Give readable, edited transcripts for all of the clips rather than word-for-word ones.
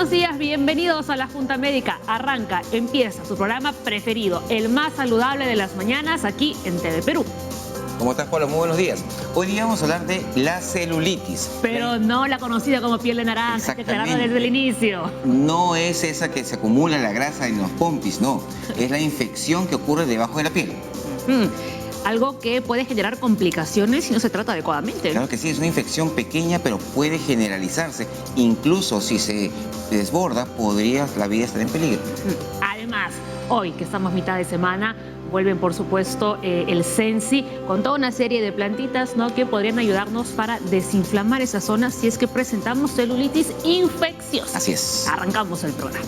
buenos días, bienvenidos a la Junta Médica. Arranca, empieza su programa preferido, el más saludable de las mañanas, aquí en TV Perú. ¿Cómo estás, Pablo? Muy buenos días. Hoy día vamos a hablar de la celulitis. Pero no la conocida como piel de naranja, hay que aclararlo desde el inicio. No es esa que se acumula la grasa en los pompis, no. Es la infección que ocurre debajo de la piel. Algo que puede generar complicaciones si no se trata adecuadamente. Claro que sí, es una infección pequeña, pero puede generalizarse. Incluso si se desborda, podría la vida estar en peligro. Además, hoy que estamos mitad de semana, vuelven por supuesto el Sensi con toda una serie de plantitas, ¿no?, que podrían ayudarnos para desinflamar esa zona si es que presentamos celulitis infecciosa. Así es. Arrancamos el programa.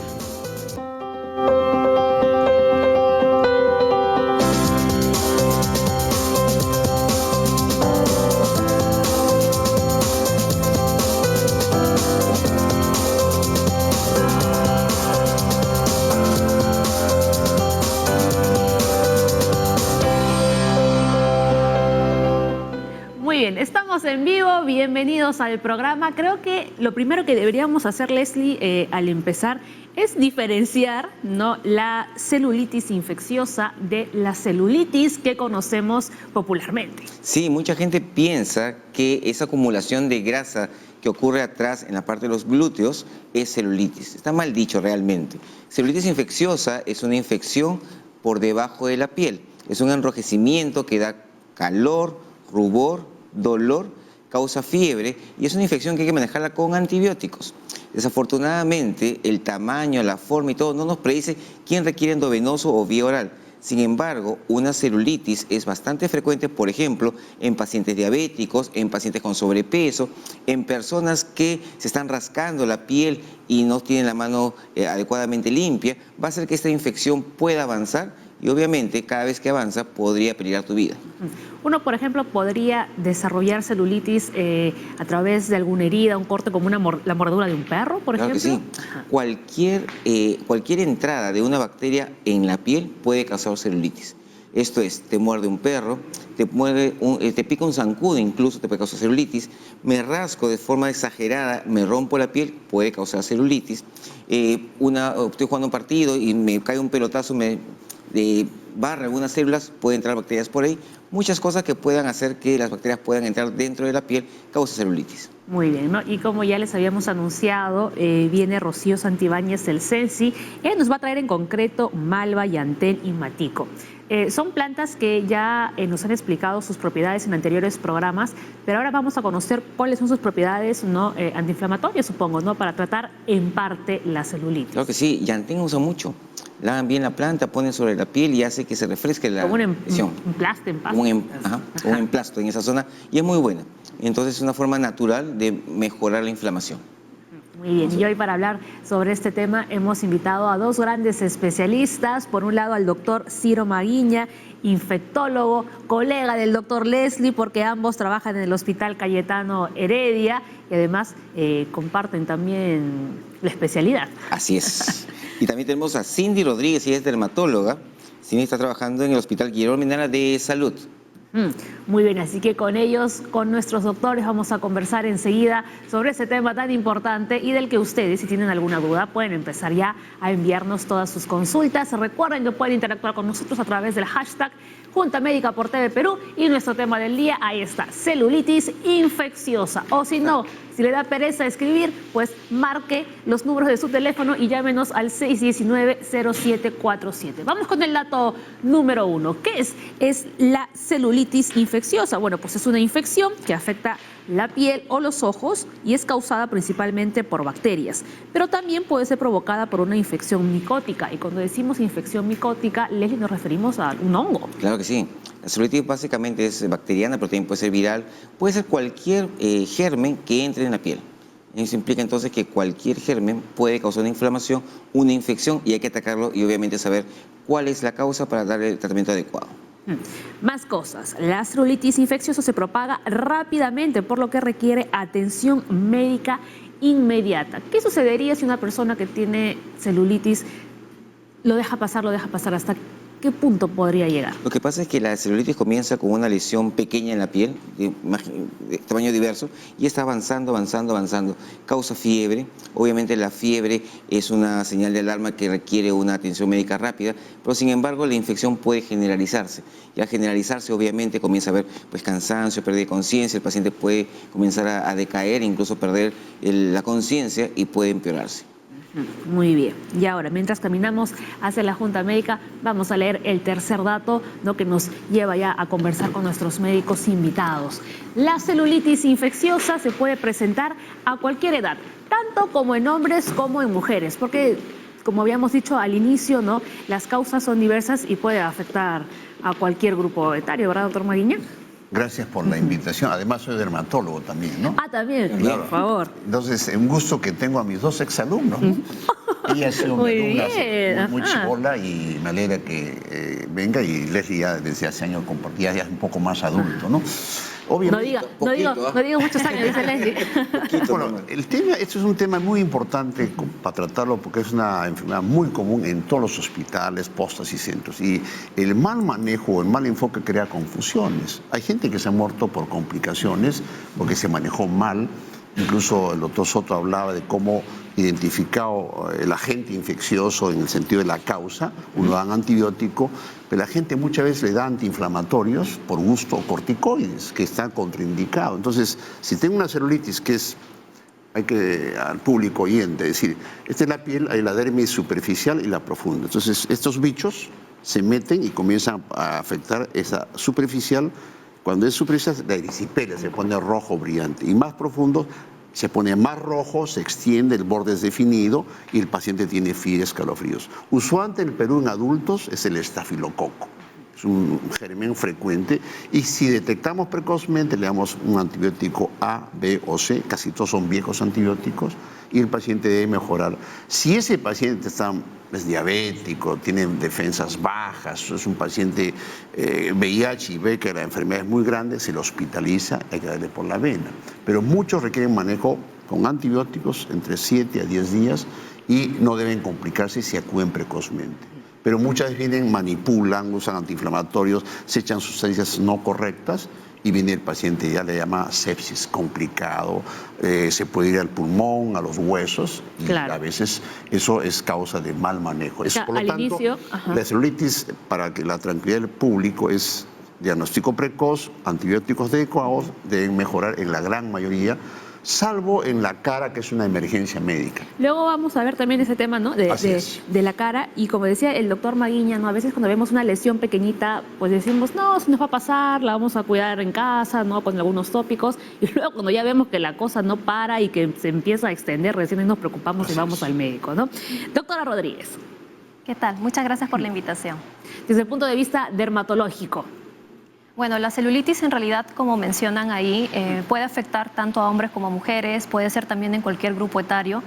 Muy bien, estamos en vivo, bienvenidos al programa. Creo que lo primero que deberíamos hacer, Leslie, al empezar, es diferenciar, ¿no?, la celulitis infecciosa de la celulitis que conocemos popularmente. Sí, mucha gente piensa que esa acumulación de grasa que ocurre atrás en la parte de los glúteos es celulitis. Está mal dicho realmente. Celulitis infecciosa es una infección por debajo de la piel. Es un enrojecimiento que da calor, rubor, dolor, causa fiebre y es una infección que hay que manejarla con antibióticos. Desafortunadamente, el tamaño, la forma y todo no nos predice quién requiere endovenoso o vía oral. Sin embargo, una celulitis es bastante frecuente, por ejemplo, en pacientes diabéticos, en pacientes con sobrepeso, en personas que se están rascando la piel y no tienen la mano adecuadamente limpia. Va a hacer que esta infección pueda avanzar y obviamente cada vez que avanza podría peligrar tu vida. Uno, por ejemplo, podría desarrollar celulitis a través de alguna herida, un corte como la mordedura de un perro, por ejemplo. Claro que sí. Cualquier entrada de una bacteria en la piel puede causar celulitis. Esto es, te muerde un perro, te pica un zancudo, incluso te puede causar celulitis. Me rasco de forma exagerada, me rompo la piel, puede causar celulitis. Estoy jugando un partido y me cae un pelotazo, barra algunas células, pueden entrar bacterias por ahí. Muchas cosas que puedan hacer que las bacterias puedan entrar dentro de la piel causa celulitis. Muy bien, ¿no? Y como ya les habíamos anunciado, viene Rocío Santibáñez del Sensi. Ella nos va a traer en concreto malva, llantén y matico. Son plantas que ya nos han explicado sus propiedades en anteriores programas, pero ahora vamos a conocer cuáles son sus propiedades, ¿no?, antiinflamatorias, supongo, ¿no?, para tratar en parte la celulitis. Claro que sí, llantén usa mucho. Lavan bien la planta, ponen sobre la piel y hace que se refresque la lesión. Como un emplaste, un emplasto en esa zona y es muy buena. Entonces es una forma natural de mejorar la inflamación. Muy bien, y hoy para hablar sobre este tema hemos invitado a dos grandes especialistas. Por un lado al doctor Ciro Maguiña, infectólogo, colega del doctor Leslie, porque ambos trabajan en el Hospital Cayetano Heredia y además comparten también la especialidad. Así es. Y también tenemos a Cindy Rodríguez, ella es dermatóloga. Cindy está trabajando en el Hospital Guillermo Mendana de Salud. Muy bien, así que con ellos, con nuestros doctores, vamos a conversar enseguida sobre ese tema tan importante y del que ustedes, si tienen alguna duda, pueden empezar ya a enviarnos todas sus consultas. Recuerden que pueden interactuar con nosotros a través del hashtag Junta Médica por TV Perú y nuestro tema del día, ahí está, celulitis infecciosa. O si no, si le da pereza escribir, pues marque los números de su teléfono y llámenos al 619-0747. Vamos con el dato número 1. ¿Qué es? Es la celulitis infecciosa. Bueno, pues es una infección que afecta la piel o los ojos y es causada principalmente por bacterias, pero también puede ser provocada por una infección micótica. Y cuando decimos infección micótica, Leslie, nos referimos a un hongo. Claro que sí. La celulitis básicamente es bacteriana, pero también puede ser viral, puede ser cualquier germen que entre en la piel. Eso implica entonces que cualquier germen puede causar una inflamación, una infección, y hay que atacarlo y obviamente saber cuál es la causa para darle el tratamiento adecuado. Más cosas. La celulitis infecciosa se propaga rápidamente, por lo que requiere atención médica inmediata. ¿Qué sucedería si una persona que tiene celulitis lo deja pasar? ¿Hasta qué punto podría llegar? Lo que pasa es que la celulitis comienza con una lesión pequeña en la piel, de tamaño diverso, y está avanzando, avanzando, avanzando. Causa fiebre. Obviamente la fiebre es una señal de alarma que requiere una atención médica rápida, pero sin embargo la infección puede generalizarse. Y al generalizarse, obviamente, comienza a haber pues, cansancio, pérdida de conciencia, el paciente puede comenzar a decaer, incluso perder la conciencia y puede empeorarse. Muy bien. Y ahora, mientras caminamos hacia la Junta Médica, vamos a leer el tercer dato, ¿no?, que nos lleva ya a conversar con nuestros médicos invitados. La celulitis infecciosa se puede presentar a cualquier edad, tanto como en hombres como en mujeres, porque, como habíamos dicho al inicio, ¿no?, las causas son diversas y puede afectar a cualquier grupo etario, ¿verdad, doctor Maguiña? Gracias por la invitación. Además, soy dermatólogo también, ¿no? Ah, también, Claro. por favor. Entonces, un gusto que tengo a mis dos exalumnos, ¿no? Ella ha sido mi alumna hace muy chibola y me alegra que venga, y Leslie ya desde hace años compartía, ya es un poco más adulto, ¿no? Obviamente, no digo muchos años, dice Leslie. Bueno, esto es un tema muy importante para tratarlo porque es una enfermedad muy común en todos los hospitales, postas y centros. Y el mal manejo, el mal enfoque crea confusiones. Hay gente que se ha muerto por complicaciones porque se manejó mal. Incluso el doctor Soto hablaba de cómo identificado el agente infeccioso en el sentido de la causa, uno da un antibiótico, pero la gente muchas veces le da antiinflamatorios por gusto, o corticoides, que están contraindicados. Entonces, si tengo una celulitis que es, hay que al público oyente decir, esta es la piel, hay la dermis superficial y la profunda. Entonces, estos bichos se meten y comienzan a afectar esa superficial. Cuando es superficial, la erisipelas se pone rojo brillante, y más profundo se pone más rojo, se extiende, el borde es definido y el paciente tiene fiebre, escalofríos. Usualmente en el Perú en adultos es el estafilococo, es un germen frecuente, y si detectamos precozmente le damos un antibiótico A, B o C, casi todos son viejos antibióticos, y el paciente debe mejorar. Si ese paciente es diabético, tiene defensas bajas, es un paciente VIH y ve que la enfermedad es muy grande, se lo hospitaliza, hay que darle por la vena. Pero muchos requieren manejo con antibióticos entre 7 a 10 días y no deben complicarse si acuden precozmente. Pero muchas veces vienen, manipulan, usan antiinflamatorios, se echan sustancias no correctas y viene el paciente, ya le llama sepsis complicado, se puede ir al pulmón, a los huesos, y claro, a veces eso es causa de mal manejo. O sea, Por lo tanto, la celulitis, para que la tranquilidad del público, es diagnóstico precoz, antibióticos adecuados, deben mejorar en la gran mayoría, salvo en la cara, que es una emergencia médica. Luego vamos a ver también ese tema, ¿no?, de la cara, y como decía el doctor Maguiña, ¿no?, a veces cuando vemos una lesión pequeñita, pues decimos, no, se nos va a pasar, la vamos a cuidar en casa, ¿no?, con algunos tópicos, y luego cuando ya vemos que la cosa no para y que se empieza a extender, recién nos preocupamos y vamos al médico, ¿no? Doctora Rodríguez. ¿Qué tal? Muchas gracias por la invitación. Desde el punto de vista dermatológico. Bueno, la celulitis en realidad, como mencionan ahí, puede afectar tanto a hombres como a mujeres, puede ser también en cualquier grupo etario.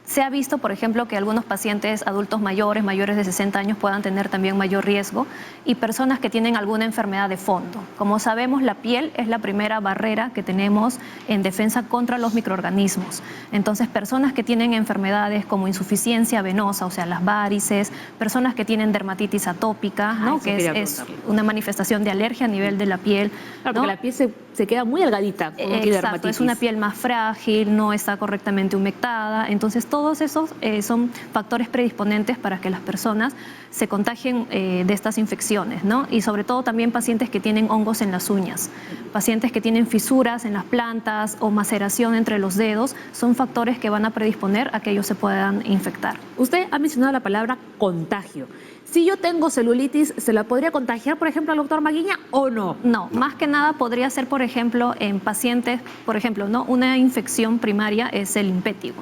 Se ha visto, por ejemplo, que algunos pacientes adultos mayores, mayores de 60 años, puedan tener también mayor riesgo, y personas que tienen alguna enfermedad de fondo. Como sabemos, la piel es la primera barrera que tenemos en defensa contra los microorganismos. Entonces, personas que tienen enfermedades como insuficiencia venosa, o sea, las varices, personas que tienen dermatitis atópica, ¿no?, que es una manifestación de alergia a nivel de la piel. Claro, porque la piel se queda muy delgadita. Exacto, es una piel más frágil, no está correctamente humectada. Entonces, todos esos son factores predisponentes para que las personas se contagien de estas infecciones, ¿no? Y sobre todo también pacientes que tienen hongos en las uñas, pacientes que tienen fisuras en las plantas o maceración entre los dedos, son factores que van a predisponer a que ellos se puedan infectar. Usted ha mencionado la palabra contagio. Si yo tengo celulitis, ¿se la podría contagiar, por ejemplo, al doctor Maguiña o no? No, más que nada podría ser, por ejemplo, en pacientes, por ejemplo, ¿no?, una infección primaria es el impétigo.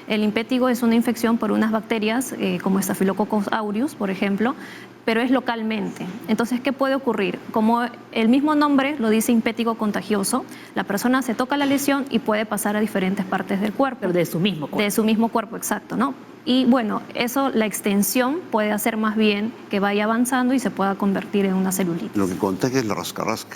El impétigo es una infección por unas bacterias como Staphylococcus aureus, por ejemplo, pero es localmente. Entonces, ¿qué puede ocurrir? Como el mismo nombre lo dice, impétigo contagioso, la persona se toca la lesión y puede pasar a diferentes partes del cuerpo. Pero de su mismo cuerpo. De su mismo cuerpo, exacto, ¿no? Y bueno, eso, la extensión puede hacer más bien que vaya avanzando y se pueda convertir en una celulitis. Lo que contagia es la rascarrasca,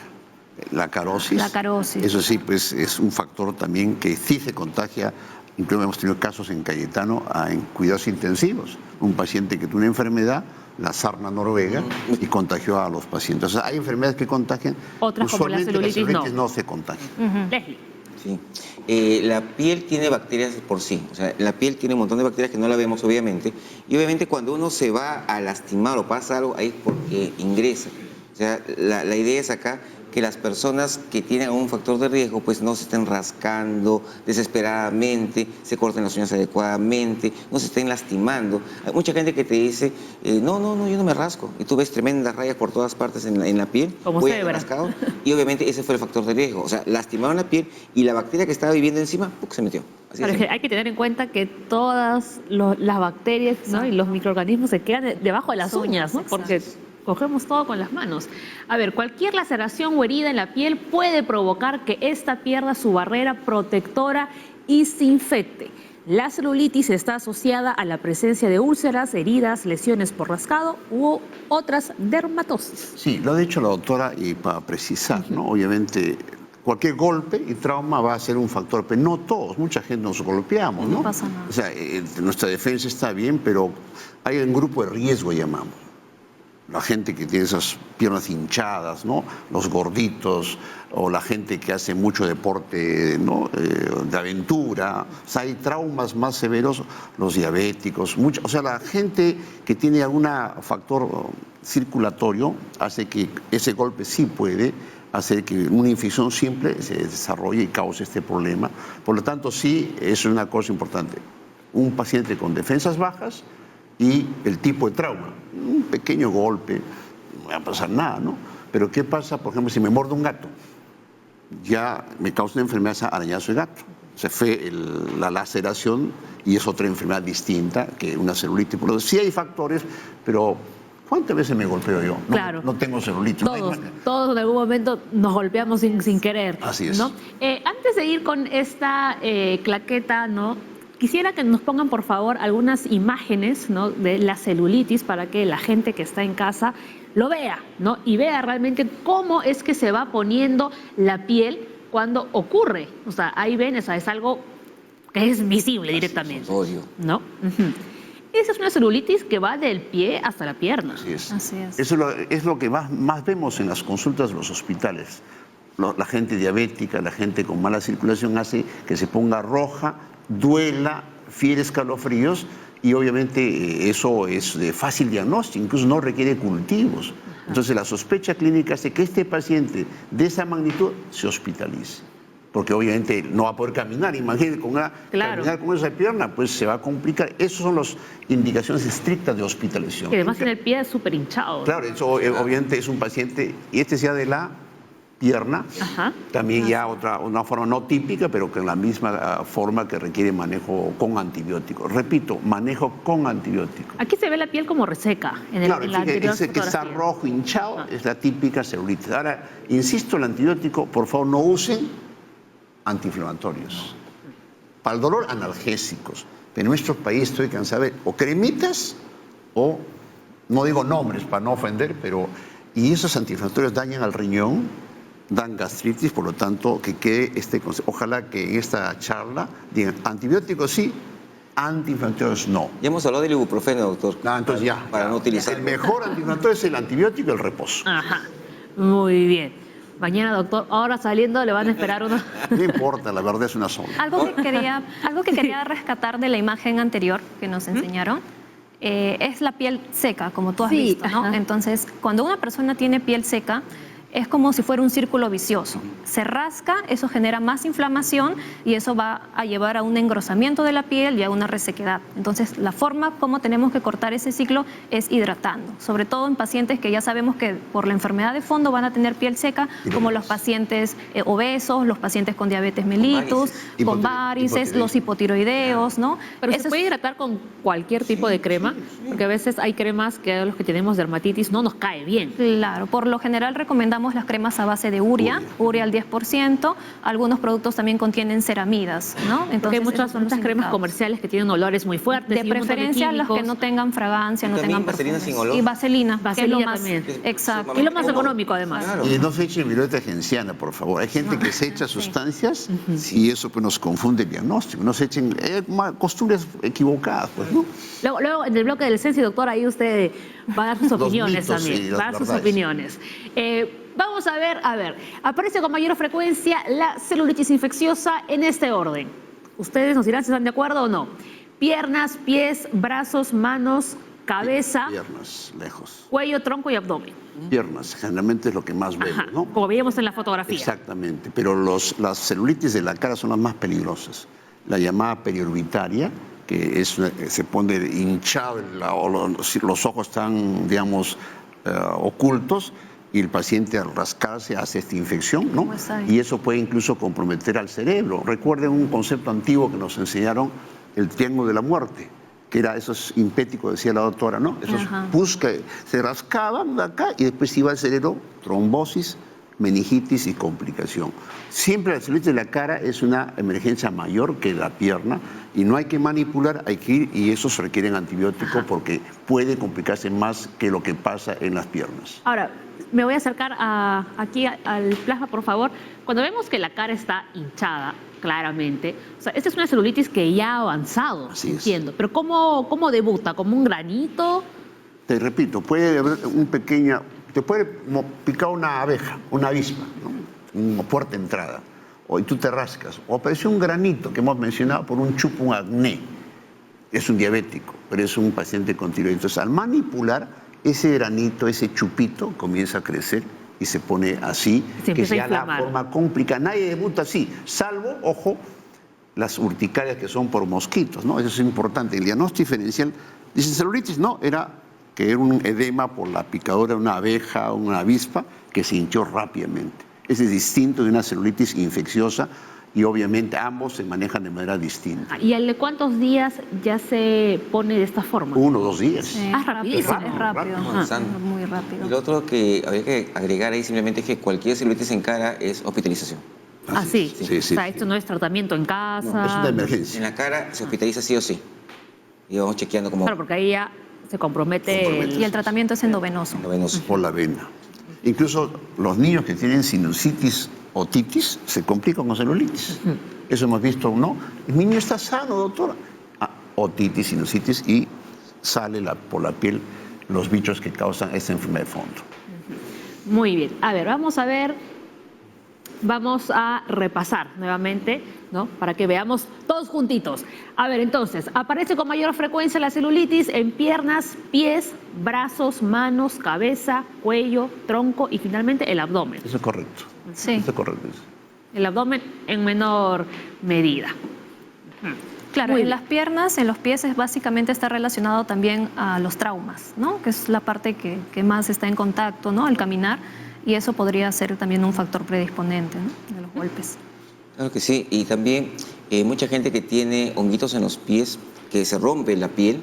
la carosis. La carosis. Eso sí, pues es un factor también que sí se contagia. Incluso hemos tenido casos en Cayetano en cuidados intensivos. Un paciente que tuvo una enfermedad, la sarna noruega, y contagió a los pacientes. O sea, hay enfermedades que contagian. Otras, como la usualmente celulitis, no se contagian. Leslie. Sí. La piel tiene bacterias por sí, o sea, la piel tiene un montón de bacterias que no la vemos obviamente, y obviamente cuando uno se va a lastimar o pasa algo, ahí es porque ingresa. O sea, la idea es acá que las personas que tienen un factor de riesgo pues no se estén rascando desesperadamente, se corten las uñas adecuadamente, no se estén lastimando. Hay mucha gente que te dice, no, yo no me rasco, y tú ves tremendas rayas por todas partes en la piel, Como muy cebra. rascado, y obviamente ese fue el factor de riesgo, o sea, lastimaron la piel y la bacteria que estaba viviendo encima, ¡puc!, se metió. Así Pero de es que simple. hay que tener en cuenta que todas las bacterias, ¿no?, y los microorganismos se quedan debajo de las uñas, ¿no? Porque cogemos todo con las manos. A ver, cualquier laceración o herida en la piel puede provocar que ésta pierda su barrera protectora y se infecte. La celulitis está asociada a la presencia de úlceras, heridas, lesiones por rascado u otras dermatosis. Sí, lo ha dicho la doctora, y para precisar, ¿no? Obviamente, cualquier golpe y trauma va a ser un factor, pero no todos, mucha gente nos golpeamos, ¿no? No pasa nada. O sea, nuestra defensa está bien, pero hay un grupo de riesgo, llamamos. La gente que tiene esas piernas hinchadas, ¿no? Los gorditos, o la gente que hace mucho deporte, ¿no?, de aventura. O sea, hay traumas más severos, los diabéticos. O sea, la gente que tiene algún factor circulatorio hace que ese golpe sí puede hacer que una infección simple se desarrolle y cause este problema. Por lo tanto, sí, eso es una cosa importante. Un paciente con defensas bajas y el tipo de trauma. Un pequeño golpe, no va a pasar nada, ¿no? Pero ¿qué pasa, por ejemplo, si me muerde un gato? Ya me causa una enfermedad esa arañazo de gato. O sea, fue la laceración y es otra enfermedad distinta que una celulitis. Por lo tanto, sí hay factores, pero ¿cuántas veces me golpeo yo? No, Claro. No tengo celulitis. No hay Todos, manera. todos en algún momento nos golpeamos sin querer. Así es. ¿No? Antes de ir con esta claqueta, ¿no?, quisiera que nos pongan, por favor, algunas imágenes, ¿no?, de la celulitis para que la gente que está en casa lo vea, ¿no?, y vea realmente cómo es que se va poniendo la piel cuando ocurre. O sea, ahí ven, es algo que es visible directamente, Obvio. ¿no? Ujú. Esa es una celulitis que va del pie hasta la pierna. Así es. Así es. Eso es lo que más vemos en las consultas de los hospitales. La gente diabética, la gente con mala circulación hace que se ponga roja, duela, fiere escalofríos, y obviamente eso es de fácil diagnóstico, incluso no requiere cultivos. Entonces la sospecha clínica hace que este paciente de esa magnitud se hospitalice, porque obviamente no va a poder caminar. Imagínense, caminar con esa pierna, pues se va a complicar. Esas son las indicaciones estrictas de hospitalización. Y además en el pie es súper hinchado. Claro, eso obviamente es un paciente, y este sea de la pierna, Ajá. también ya una forma no típica, pero que en la misma forma que requiere manejo con antibióticos. Repito, manejo con antibióticos. Aquí se ve la piel como reseca Claro, en la anterior ese que está fotografía. rojo, hinchado, es la típica celulitis. Ahora, insisto, el antibiótico, por favor, no usen antiinflamatorios. Para el dolor, analgésicos. Pero en nuestro país estoy cansado de ver o cremitas o, no digo nombres para no ofender, pero, y esos antiinflamatorios dañan al riñón, dan gastritis, por lo tanto, que quede este concepto. Ojalá que en esta charla digan antibióticos sí, antiinflamatorios no. Ya hemos hablado del ibuprofeno, doctor. Entonces ya. Para no utilizarlo. El mejor antiinflamatorio es el antibiótico y el reposo. Ajá, muy bien. Mañana, doctor, ahora saliendo le van a esperar uno. No importa, la verdad es una sola. Algo que quería rescatar de la imagen anterior que nos enseñaron es la piel seca, como tú has Sí, visto, ¿no? ajá. Entonces, cuando una persona tiene piel seca, es como si fuera un círculo vicioso. Se rasca, eso genera más inflamación y eso va a llevar a un engrosamiento de la piel y a una resequedad. Entonces, la forma como tenemos que cortar ese ciclo es hidratando, sobre todo en pacientes que ya sabemos que por la enfermedad de fondo van a tener piel seca, como los pacientes obesos, los pacientes con diabetes mellitus, con varices, los hipotiroideos, ¿no? Pero Eso se es- puede hidratar con cualquier tipo de crema, porque a veces hay cremas que a los que tenemos dermatitis no nos cae bien. Claro, por lo general recomendamos tenemos las cremas a base de urea al 10%, algunos productos también contienen ceramidas, ¿no? Porque hay Entonces, muchas esos son los cremas indicados. comerciales que tienen olores muy fuertes. De y un montón preferencia las que químicos. no tengan fragancia, no También tengan vaselina perfumes. sin olor. Y vaselina, que es lo Vaselina más también. exacto. Y lo más económico, además. Claro. Y no se echen virueta genciana, por favor. Hay gente que se echa sustancias y eso pues, nos confunde el diagnóstico. No se echen costumbres equivocadas, pues, ¿no? Luego, en el bloque del CENSI, doctor, ahí usted va a dar sus opiniones mitos también. y las Va a dar sus verdades. opiniones. Vamos a ver, aparece con mayor frecuencia la celulitis infecciosa en este orden. Ustedes nos dirán si están de acuerdo o no. Piernas, pies, brazos, manos, cabeza, Piernas, lejos. cuello, tronco y abdomen. Piernas, generalmente es lo que más vemos, Ajá, ¿no? como veíamos en la fotografía. Exactamente, pero las celulitis de la cara son las más peligrosas. La llamada periorbitaria, que se pone hinchado, los ojos están, digamos, ocultos, y el paciente al rascarse hace esta infección, ¿no? Pues ahí. Y eso puede incluso comprometer al cerebro. Recuerden un concepto antiguo que nos enseñaron, el triángulo de la muerte, que era esos impéticos, decía la doctora, ¿no? Esos Ajá. pus que se rascaban de acá y después iba al cerebro, trombosis, meningitis y complicación. Siempre la celulitis de la cara es una emergencia mayor que la pierna y no hay que manipular, hay que ir y esos requieren antibiótico porque puede complicarse más que lo que pasa en las piernas. Ahora, me voy a acercar aquí al plasma, por favor. Cuando vemos que la cara está hinchada, claramente, o sea, esta es una celulitis que ya ha avanzado, Así es. entiendo. Pero ¿cómo debuta? ¿Como un granito? Te repito, puede haber te puede picar una abeja, una avispa, ¿no? Una puerta de entrada, y tú te rascas, o aparece un granito que hemos mencionado por un chupo, un acné. Es un diabético, pero es un paciente con tiroides. Entonces, al manipular, ese granito, ese chupito, comienza a crecer y se pone así, Se que empieza a ya la inflamar. forma complicada. Nadie debuta así, salvo, ojo, las urticarias que son por mosquitos, ¿no? Eso es importante. El diagnóstico diferencial, dicen celulitis, no, era un edema por la picadura de una abeja o una avispa que se hinchó rápidamente. Ese es distinto de una celulitis infecciosa y obviamente ambos se manejan de manera distinta. ¿Y al de cuántos días ya se pone de esta forma? 1 o 2 días. Sí, Ah, rapidísimo. Es rápido. Avanzando. Muy Y rápido. lo otro que habría que agregar ahí simplemente es que cualquier celulitis en cara es hospitalización. Sí. Sí, sí, O sea, sí. esto no es tratamiento en casa. Es una En emergencia. la cara se hospitaliza sí o sí. Y vamos chequeando como Claro, porque ahí ya se compromete Y el tratamiento es endovenoso. lo venoso. Por la vena. Incluso los niños que tienen sinusitis, otitis, se complican con celulitis. Eso hemos visto, ¿no? El niño está sano, doctora. Otitis, sinusitis y sale por la piel los bichos que causan esa enfermedad de fondo. Muy bien. A ver, vamos a repasar nuevamente, ¿no? Para que veamos todos juntitos. A ver, entonces, aparece con mayor frecuencia la celulitis en piernas, pies, brazos, manos, cabeza, cuello, tronco y finalmente el abdomen. Eso es correcto. Sí. Eso es correcto. El abdomen en menor medida. Claro, Muy en bien. las piernas, en los pies básicamente está relacionado también a los traumas, ¿no? Que es la parte que más está en contacto, ¿no? Al caminar, y eso podría ser también un factor predisponente, ¿no? De los golpes. Claro que sí. Y también mucha gente que tiene honguitos en los pies, que se rompe la piel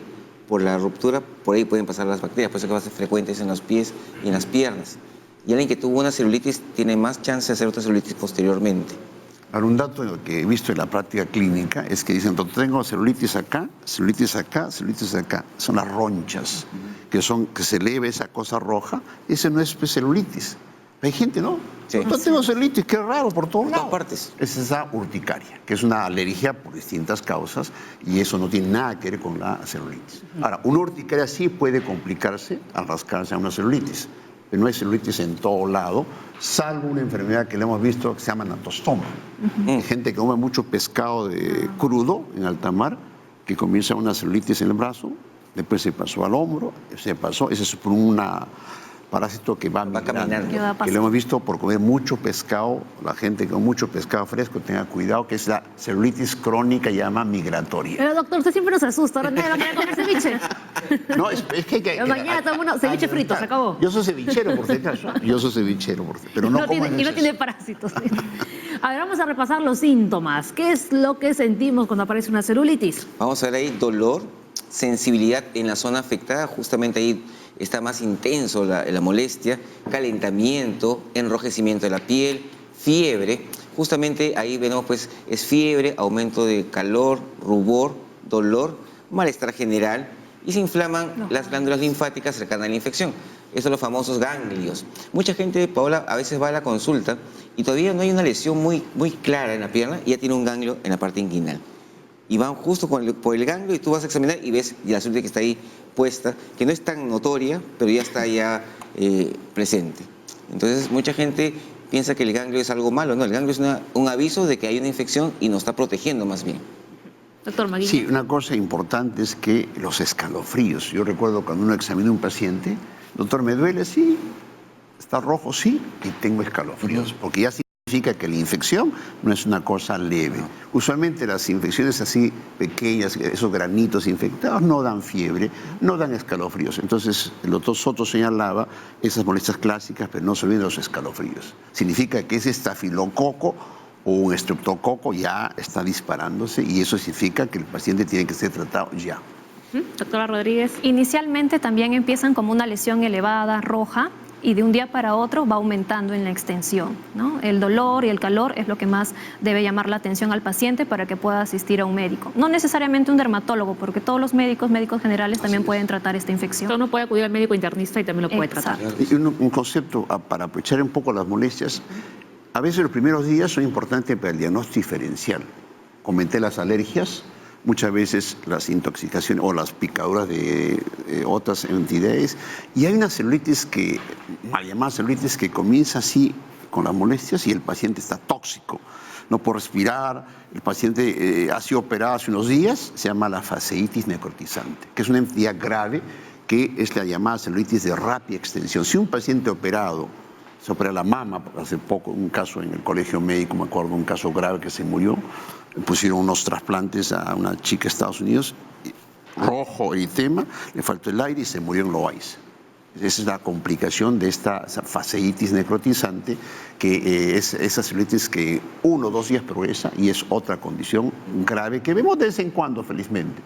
por la ruptura, por ahí pueden pasar las bacterias, por eso que va a ser frecuentes en los pies y en las piernas. Y alguien que tuvo una celulitis tiene más chance de hacer otra celulitis posteriormente. Ahora, un dato que he visto en la práctica clínica es que dicen, doctor, tengo celulitis acá, celulitis acá, celulitis acá. Son las ronchas, que se eleva esa cosa roja. Ese no es celulitis. Hay gente, ¿no? Sí. Doctor, tengo celulitis, qué raro, por todos Por lados. todas partes. Es esa urticaria, que es una alergia por distintas causas y eso no tiene nada que ver con la celulitis. Ahora, una urticaria sí puede complicarse al rascarse a una celulitis, pero no hay celulitis en todo lado, salvo una enfermedad que le hemos visto que se llama anatostoma. Hay gente que come mucho pescado crudo en alta mar, que comienza una celulitis en el brazo, después se pasó al hombro, ese es por una parásito que va migrando, caminando. Que va pasando. que lo hemos visto por comer mucho pescado, la gente que come mucho pescado fresco, tenga cuidado, que es la celulitis crónica, llama migratoria. Pero doctor, usted siempre nos asusta. Ahora nadie va a querer comer ceviche. No, es que hay que... Mañana todo el mundo, ceviche frito, se acabó. Yo soy cevichero, por si acaso. Yo soy cevichero, pero no como en Y no exceso. tiene parásitos. A ver, vamos a repasar los síntomas. ¿Qué es lo que sentimos cuando aparece una celulitis? Vamos a ver ahí dolor, sensibilidad en la zona afectada, justamente ahí está más intenso la molestia, calentamiento, enrojecimiento de la piel, fiebre. Justamente ahí vemos pues es fiebre, aumento de calor, rubor, dolor, malestar general y se inflaman las glándulas linfáticas cercanas a la infección. Estos son los famosos ganglios. Mucha gente, Paola, a veces va a la consulta y todavía no hay una lesión muy clara en la pierna y ya tiene un ganglio en la parte inguinal. Y van justo por el ganglio y tú vas a examinar y ves la celulitis que está ahí puesta, que no es tan notoria, pero ya está presente. Entonces, mucha gente piensa que el ganglio es algo malo. No, el ganglio es un aviso de que hay una infección y nos está protegiendo más bien. Doctor Maguiña. Sí, una cosa importante es que los escalofríos. Yo recuerdo cuando uno examina a un paciente, doctor, ¿me duele? Sí. ¿Está rojo? Sí. Y tengo escalofríos, porque ya significa que la infección no es una cosa leve. Usualmente las infecciones así pequeñas, esos granitos infectados, no dan fiebre, no dan escalofríos. Entonces, el doctor Soto señalaba esas molestias clásicas, pero no se olviden los escalofríos. Significa que ese estafilococo o un estreptococo ya está disparándose y eso significa que el paciente tiene que ser tratado ya. Doctora Rodríguez. Inicialmente también empiezan como una lesión elevada, roja, y de un día para otro va aumentando en la extensión, ¿no? El dolor y el calor es lo que más debe llamar la atención al paciente para que pueda asistir a un médico. No necesariamente un dermatólogo, porque todos los médicos generales también pueden tratar esta infección. Uno puede acudir al médico internista y también lo puede tratar. Y un concepto para aprovechar un poco las molestias. A veces los primeros días son importantes para el diagnóstico diferencial. Comenté las alergias, muchas veces las intoxicaciones o las picaduras de otras entidades. Y hay una celulitis mal llamada celulitis, que comienza así con las molestias y el paciente está tóxico. No puede respirar, el paciente ha sido operado hace unos días, se llama la fasciitis necrotizante, que es una entidad grave que es la llamada celulitis de rápida extensión. Si un paciente operado se opera la mama, hace poco, un caso en el colegio médico, me acuerdo, un caso grave que se murió, pusieron unos trasplantes a una chica de Estados Unidos, rojo, eritema, le faltó el aire y se murió en Loaiza. Esa es la complicación de esta fasciitis necrotizante, que es esa celulitis que 1 o 2 días progresa y es otra condición grave que vemos de vez en cuando, felizmente.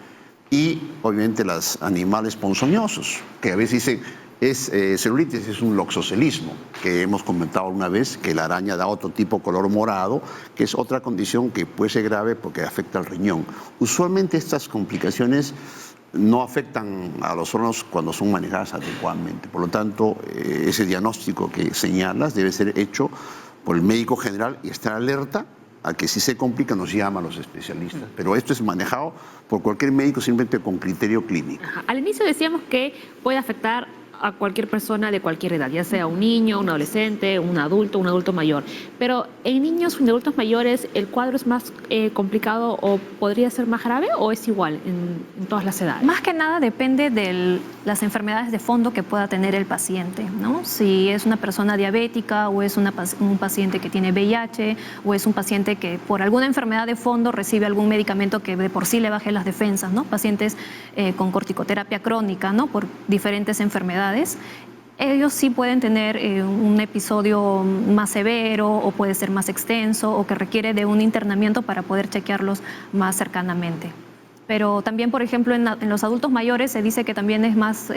Y obviamente los animales ponzoñosos, que a veces dicen, celulitis es un loxocelismo, que hemos comentado una vez, que la araña da otro tipo de color morado, que es otra condición que puede ser grave porque afecta al riñón. Usualmente estas complicaciones no afectan a los órganos cuando son manejadas adecuadamente. Por lo tanto, ese diagnóstico que señalas debe ser hecho por el médico general y estar alerta a que si se complica nos llama a los especialistas. Pero esto es manejado por cualquier médico simplemente con criterio clínico. Al inicio decíamos que puede afectar a cualquier persona de cualquier edad, ya sea un niño, un adolescente, un adulto mayor. Pero en niños y adultos mayores, ¿el cuadro es más complicado o podría ser más grave o es igual en todas las edades? Más que nada depende de las enfermedades de fondo que pueda tener el paciente, ¿no? Si es una persona diabética o es un paciente que tiene VIH o es un paciente que por alguna enfermedad de fondo recibe algún medicamento que de por sí le baje las defensas, ¿no? Pacientes con corticoterapia crónica, ¿no? Por diferentes enfermedades. Ellos sí pueden tener un episodio más severo o puede ser más extenso o que requiere de un internamiento para poder chequearlos más cercanamente. Pero también, por ejemplo, en los adultos mayores se dice que también es más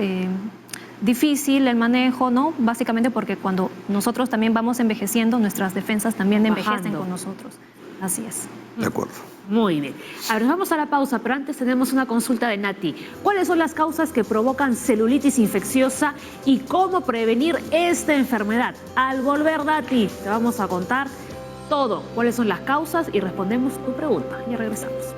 difícil el manejo, ¿no? Básicamente porque cuando nosotros también vamos envejeciendo, nuestras defensas también envejecen con nosotros. Así es. De acuerdo. Muy bien. Ahora vamos a la pausa, pero antes tenemos una consulta de Nati. ¿Cuáles son las causas que provocan celulitis infecciosa y cómo prevenir esta enfermedad? Al volver, Nati, te vamos a contar todo. ¿Cuáles son las causas? Y respondemos tu pregunta. Ya regresamos.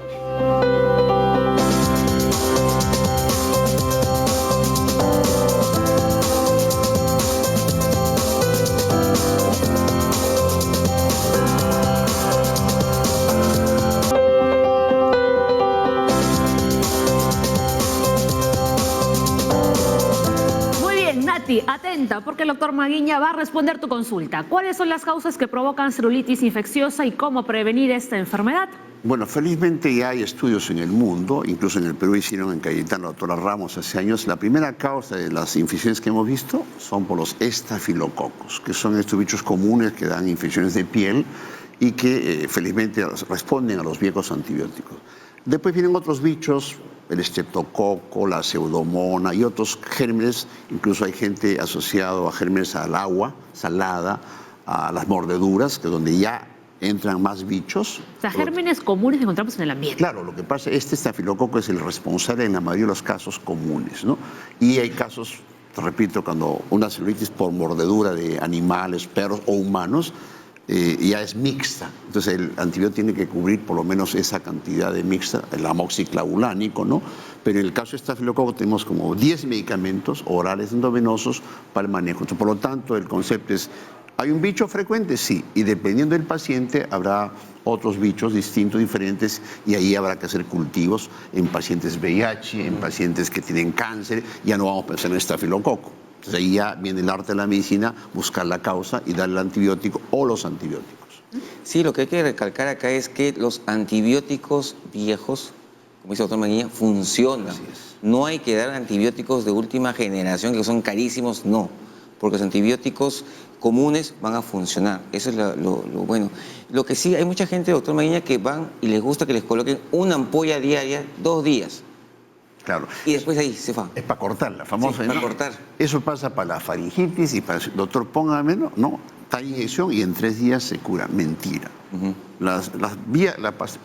Atenta, porque el doctor Maguiña va a responder tu consulta. ¿Cuáles son las causas que provocan celulitis infecciosa y cómo prevenir esta enfermedad? Bueno, felizmente ya hay estudios en el mundo, incluso en el Perú hicieron en Cayetano, la doctora Ramos hace años. La primera causa de las infecciones que hemos visto son por los estafilococos, que son estos bichos comunes que dan infecciones de piel y que felizmente responden a los viejos antibióticos. Después vienen otros bichos el estreptococo, la pseudomona y otros gérmenes. Incluso hay gente asociada a gérmenes al agua salada, a las mordeduras, que donde ya entran más bichos. O sea, gérmenes comunes que encontramos en el ambiente. Claro, lo que pasa, este estafilococo es el responsable en la mayoría de los casos comunes, ¿no? Y hay casos, te repito, cuando una celulitis por mordedura de animales, perros o humanos, ya es mixta. Entonces el antibiótico tiene que cubrir por lo menos esa cantidad de mixta, el amoxiclavulánico, ¿no? Pero en el caso de estafilococo tenemos como 10 medicamentos orales endovenosos para el manejo. Entonces, por lo tanto, el concepto es, ¿hay un bicho frecuente? Sí. Y dependiendo del paciente habrá otros bichos distintos, diferentes, y ahí habrá que hacer cultivos en pacientes VIH, en pacientes que tienen cáncer. Ya no vamos a pensar en estafilococo. Entonces ahí ya viene el arte de la medicina, buscar la causa y darle el antibiótico o los antibióticos. Sí, lo que hay que recalcar acá es que los antibióticos viejos, como dice el doctor Manguiña, funcionan. Así es. No hay que dar antibióticos de última generación que son carísimos, no. Porque los antibióticos comunes van a funcionar. Eso es lo bueno. Lo que sí, hay mucha gente, doctor Manguiña, que van y les gusta que les coloquen una ampolla diaria, 2 días. Claro. Y después ahí se va. Es para cortar, la famosa. Sí, para ¿no? cortar. Eso pasa para la faringitis y para el doctor, póngame, no, está inyección y en 3 días se cura. Mentira.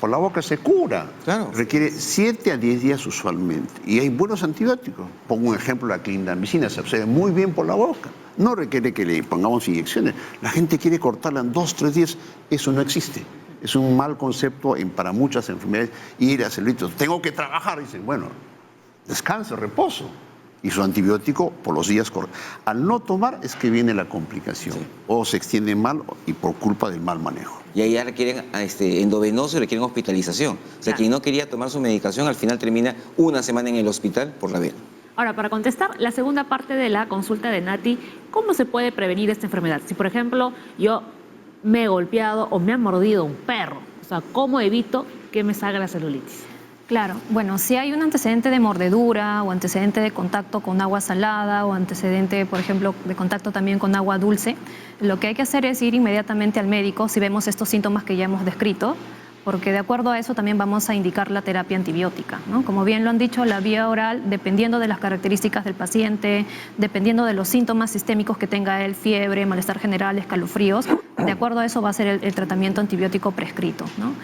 Por la boca se cura. Claro. Requiere 7 a 10 días usualmente. Y hay buenos antibióticos. Pongo un ejemplo, la clindamicina se absorbe muy bien por la boca. No requiere que le pongamos inyecciones. La gente quiere cortarla en 2 o 3 días. Eso no existe. Es un mal concepto para muchas enfermedades. Ir a celulitis, tengo que trabajar. Dicen, bueno, descanso, reposo. Y su antibiótico por los días cortos. Al no tomar es que viene la complicación. Sí. O se extiende mal y por culpa del mal manejo. Y ahí ya requieren endovenoso y requieren hospitalización. O sea, Claro. quien no quería tomar su medicación al final termina una semana en el hospital por la vena. Ahora, para contestar la segunda parte de la consulta de Nati, ¿cómo se puede prevenir esta enfermedad? Si, por ejemplo, yo me he golpeado o me ha mordido un perro, o sea, ¿cómo evito que me salga la celulitis? Claro, bueno, si hay un antecedente de mordedura o antecedente de contacto con agua salada o antecedente, por ejemplo, de contacto también con agua dulce, lo que hay que hacer es ir inmediatamente al médico si vemos estos síntomas que ya hemos descrito, porque de acuerdo a eso también vamos a indicar la terapia antibiótica, ¿no? Como bien lo han dicho, la vía oral, dependiendo de las características del paciente, dependiendo de los síntomas sistémicos que tenga él, fiebre, malestar general, escalofríos, de acuerdo a eso va a ser el tratamiento antibiótico prescrito, ¿no?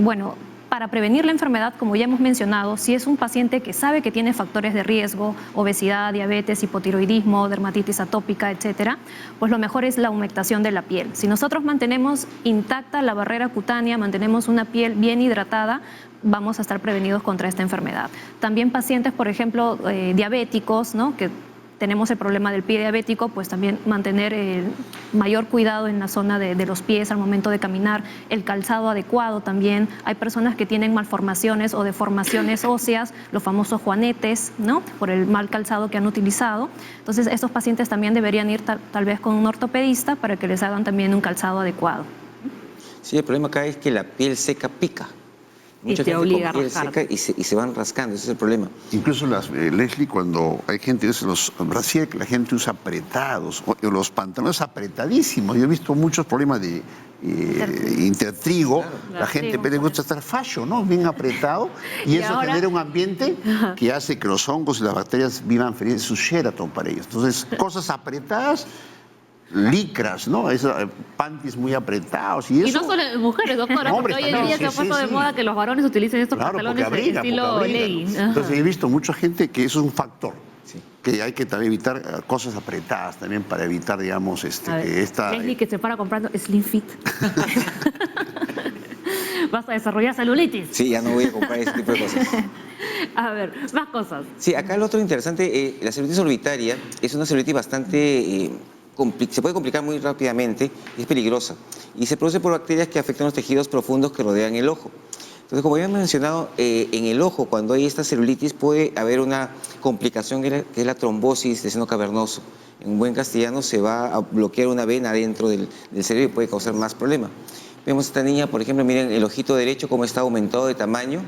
Bueno, para prevenir la enfermedad, como ya hemos mencionado, si es un paciente que sabe que tiene factores de riesgo, obesidad, diabetes, hipotiroidismo, dermatitis atópica, etcétera, pues lo mejor es la humectación de la piel. Si nosotros mantenemos intacta la barrera cutánea, mantenemos una piel bien hidratada, vamos a estar prevenidos contra esta enfermedad. También pacientes, por ejemplo, diabéticos, ¿no? Que tenemos el problema del pie diabético, pues también mantener mayor cuidado en la zona de los pies al momento de caminar, el calzado adecuado también. Hay personas que tienen malformaciones o deformaciones óseas, los famosos juanetes, ¿no? Por el mal calzado que han utilizado. Entonces, estos pacientes también deberían ir tal vez con un ortopedista para que les hagan también un calzado adecuado. Sí, el problema acá es que la piel seca pica. Mucha te gente obliga con a piel rascarte. seca y se van rascando, ese es el problema. Incluso Leslie, cuando hay gente, los brasier que la gente usa apretados, o los pantalones apretadísimos. Yo he visto muchos problemas de intertrigo. Claro. La gente Sí, le gusta estar fashion, ¿no? Bien apretado. Y eso ahora- genera un ambiente que hace que los hongos y las bacterias vivan felices. Es un Sheraton para ellos. Entonces, cosas apretadas, licras, ¿no? Panties muy apretados. Y Y eso, no solo en mujeres, doctora, porque Hombres hoy en también, día se ha sí, puesto sí, de sí. moda que los varones utilicen estos claro, porque pantalones abriga, estilo legging. Ajá. Entonces he visto mucha gente que eso es un factor. Sí. Que hay que también evitar cosas apretadas también para evitar, digamos, A ver, que esta... Leslie que se para comprando Slim Fit. Vas a desarrollar celulitis. Sí, ya no voy a comprar ese tipo de cosas. A ver, más cosas. Sí, acá lo otro interesante, la celulitis orbitaria es una celulitis bastante... se puede complicar muy rápidamente y es peligrosa. Y se produce por bacterias que afectan los tejidos profundos que rodean el ojo. Entonces, como había mencionado, en el ojo, cuando hay esta celulitis, puede haber una complicación que es la trombosis del seno cavernoso. En buen castellano se va a bloquear una vena dentro del cerebro y puede causar más problemas. Vemos a esta niña, por ejemplo, miren el ojito derecho cómo está aumentado de tamaño.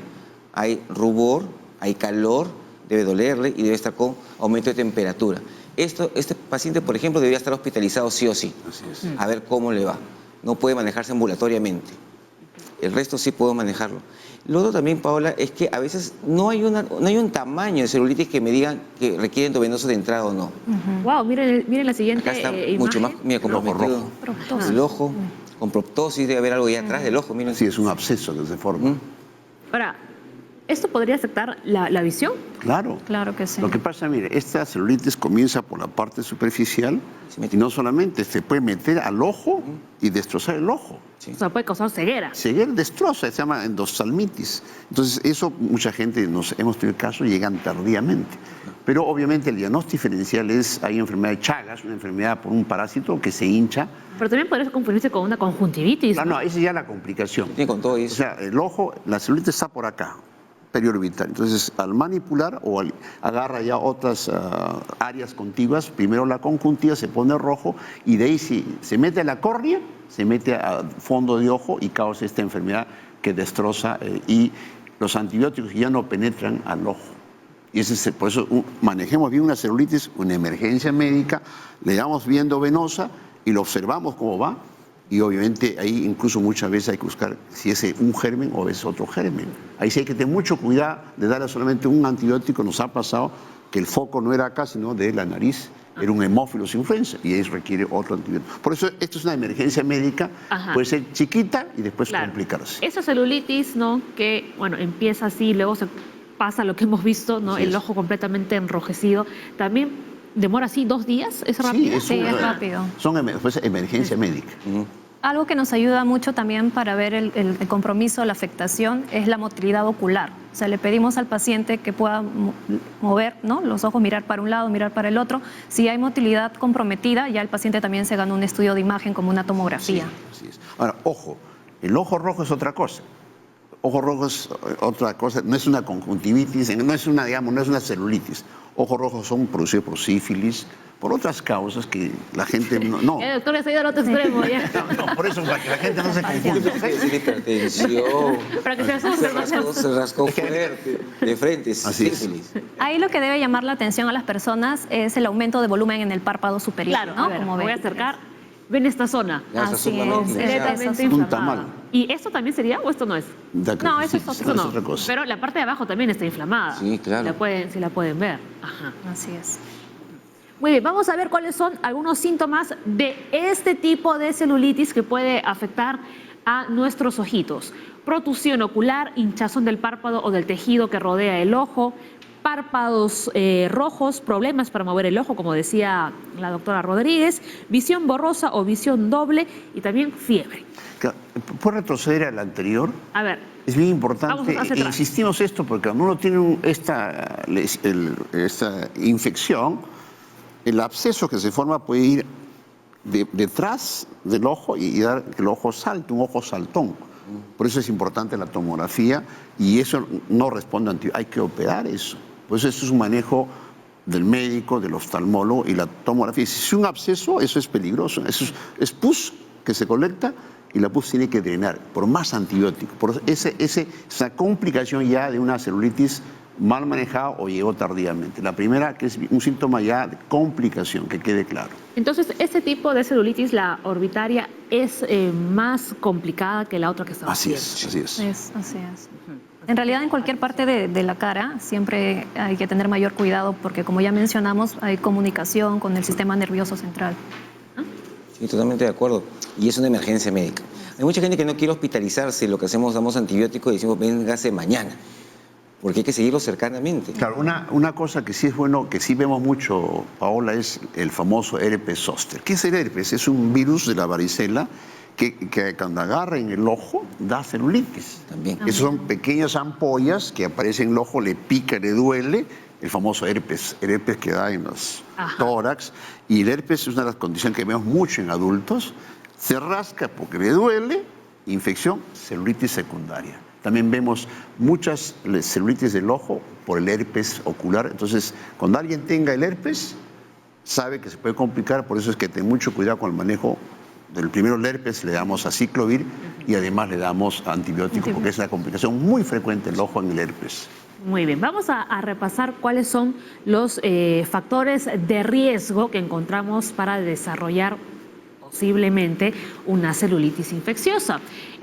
Hay rubor, hay calor, debe dolerle y debe estar con aumento de temperatura. Este paciente, por ejemplo, debería estar hospitalizado sí o sí. Así es. A ver cómo le va. No puede manejarse ambulatoriamente. El resto sí puedo manejarlo. Lo otro también, Paola, es que a veces no hay un tamaño de celulitis que me digan que requiere endovenoso de entrada o no. Wow, miren la siguiente Acá está imagen. mucho más, mira, comprometido Proptosis. el ojo, con proptosis, debe haber algo ahí atrás del ojo, miren. Sí, es un absceso que se forma. Ahora, ¿esto podría afectar la visión? Claro. Claro que sí. Lo que pasa, mire, esta celulitis comienza por la parte superficial y no solamente se puede meter al ojo y destrozar el ojo. O sea, puede causar ceguera. Ceguera destroza, se llama endoftalmitis. Entonces, eso mucha gente, hemos tenido casos, llegan tardíamente. Pero obviamente el diagnóstico diferencial es, hay enfermedad de Chagas, una enfermedad por un parásito que se hincha. Pero también podría confundirse con una conjuntivitis. No, esa es ya la complicación. Tiene con todo O eso. sea, el ojo, la celulitis está por acá, periorbital. Entonces, al manipular o agarra ya otras áreas contiguas, primero la conjuntiva se pone rojo y de ahí si se mete a la córnea, se mete al fondo de ojo y causa esta enfermedad que destroza y los antibióticos ya no penetran al ojo. Y ese por eso manejemos bien una celulitis, una emergencia médica, le damos viendo venosa y lo observamos cómo va. Y obviamente ahí incluso muchas veces hay que buscar si es un germen o es otro germen. Ahí sí hay que tener mucho cuidado de darle solamente un antibiótico. Nos ha pasado que el foco no era acá, sino de la nariz. Era un hemófilos influenza y ahí requiere otro antibiótico. Por eso esto es una emergencia médica, puede ser chiquita y después complicarse. Esa celulitis, ¿no? Que, bueno, empieza así, luego se pasa lo que hemos visto, ¿no? Así El es. ojo completamente enrojecido. También demora así 2 días, ¿es rápido? Sí, es rápido. Son emergencia médica. Algo que nos ayuda mucho también para ver el compromiso, la afectación, es la motilidad ocular. O sea, le pedimos al paciente que pueda mover, ¿no?, los ojos, mirar para un lado, mirar para el otro. Si hay motilidad comprometida, ya el paciente también se gana un estudio de imagen como una tomografía. Así es. Ahora, ojo, el ojo rojo es otra cosa. Ojo rojo es otra cosa, no es una conjuntivitis, no es una, digamos, no es una celulitis. Ojos rojos son producidos por sífilis, por otras causas que la gente no. El doctor se ha ido al otro extremo ya. No, por eso, para que la gente no se Quiere confunda. decir hipertensión. Para que se Se rascó fuerte, de frente, Así es. sífilis. Ahí lo que debe llamar la atención a las personas es el aumento de volumen en el párpado superior. Claro, ¿no? a ver, Como me voy a ven. acercar. Ven esta zona. Ya está Así sumamente es, hinchada. Completamente Un inflamada. tamal. ¿Y esto también sería o esto no es? No, eso es Sí, otro. es otra cosa. Pero la parte de abajo también está inflamada. Sí, claro. Si la pueden ver. Ajá. Así es. Muy bien, vamos a ver cuáles son algunos síntomas de este tipo de celulitis que puede afectar a nuestros ojitos. Protusión ocular, hinchazón del párpado o del tejido que rodea el ojo, párpados rojos, problemas para mover el ojo, como decía la doctora Rodríguez, visión borrosa o visión doble y tamén fiebre. Por retroceder al anterior, A ver, es bien Vamos importante, hacia e atrás. insistimos esto, porque cuando uno tiene esta infección, el absceso que se forma puede ir detrás del ojo y dar que el ojo salte, un ojo saltón. Por eso es importante la tomografía y eso no responde hay que operar eso. Por eso es un manejo del médico, del oftalmólogo y la tomografía. Si es un absceso, eso es peligroso. Eso es pus que se colecta y la pus tiene que drenar por más antibiótico. Por esa complicación ya de una celulitis mal manejada o llegó tardíamente. La primera, que es un síntoma ya de complicación, que quede claro. entonces este tipo de celulitis, la orbitaria, es más complicada que la otra que estamos Así viendo. es, así es. Así es. En realidad, en cualquier parte de la cara siempre hay que tener mayor cuidado porque, como ya mencionamos, hay comunicación con el sistema nervioso central. Sí, totalmente de acuerdo. Y es una emergencia médica. Hay mucha gente que no quiere hospitalizarse, lo que hacemos, damos antibióticos y decimos, véngase mañana, porque hay que seguirlo cercanamente. Claro, una cosa que sí es bueno, que sí vemos mucho, Paola, es el famoso herpes zóster. ¿Qué es el herpes? Es un virus de la varicela que cuando agarra en el ojo da celulitis. También. Esas son pequeñas ampollas que aparecen en el ojo, le pica, le duele, el famoso herpes, el herpes que da en los tórax. Y el herpes es una de las condiciones que vemos mucho en adultos. Se rasca porque le duele, infección, celulitis secundaria. También vemos muchas celulitis del ojo por el herpes ocular. Entonces, cuando alguien tenga el herpes, sabe que se puede complicar, por eso es que ten mucho cuidado con el manejo del primero el herpes, le damos aciclovir y además le damos antibióticos, porque es una complicación muy frecuente el ojo en el herpes. Muy bien, vamos a repasar cuáles son los factores de riesgo que encontramos para desarrollar posiblemente una celulitis infecciosa.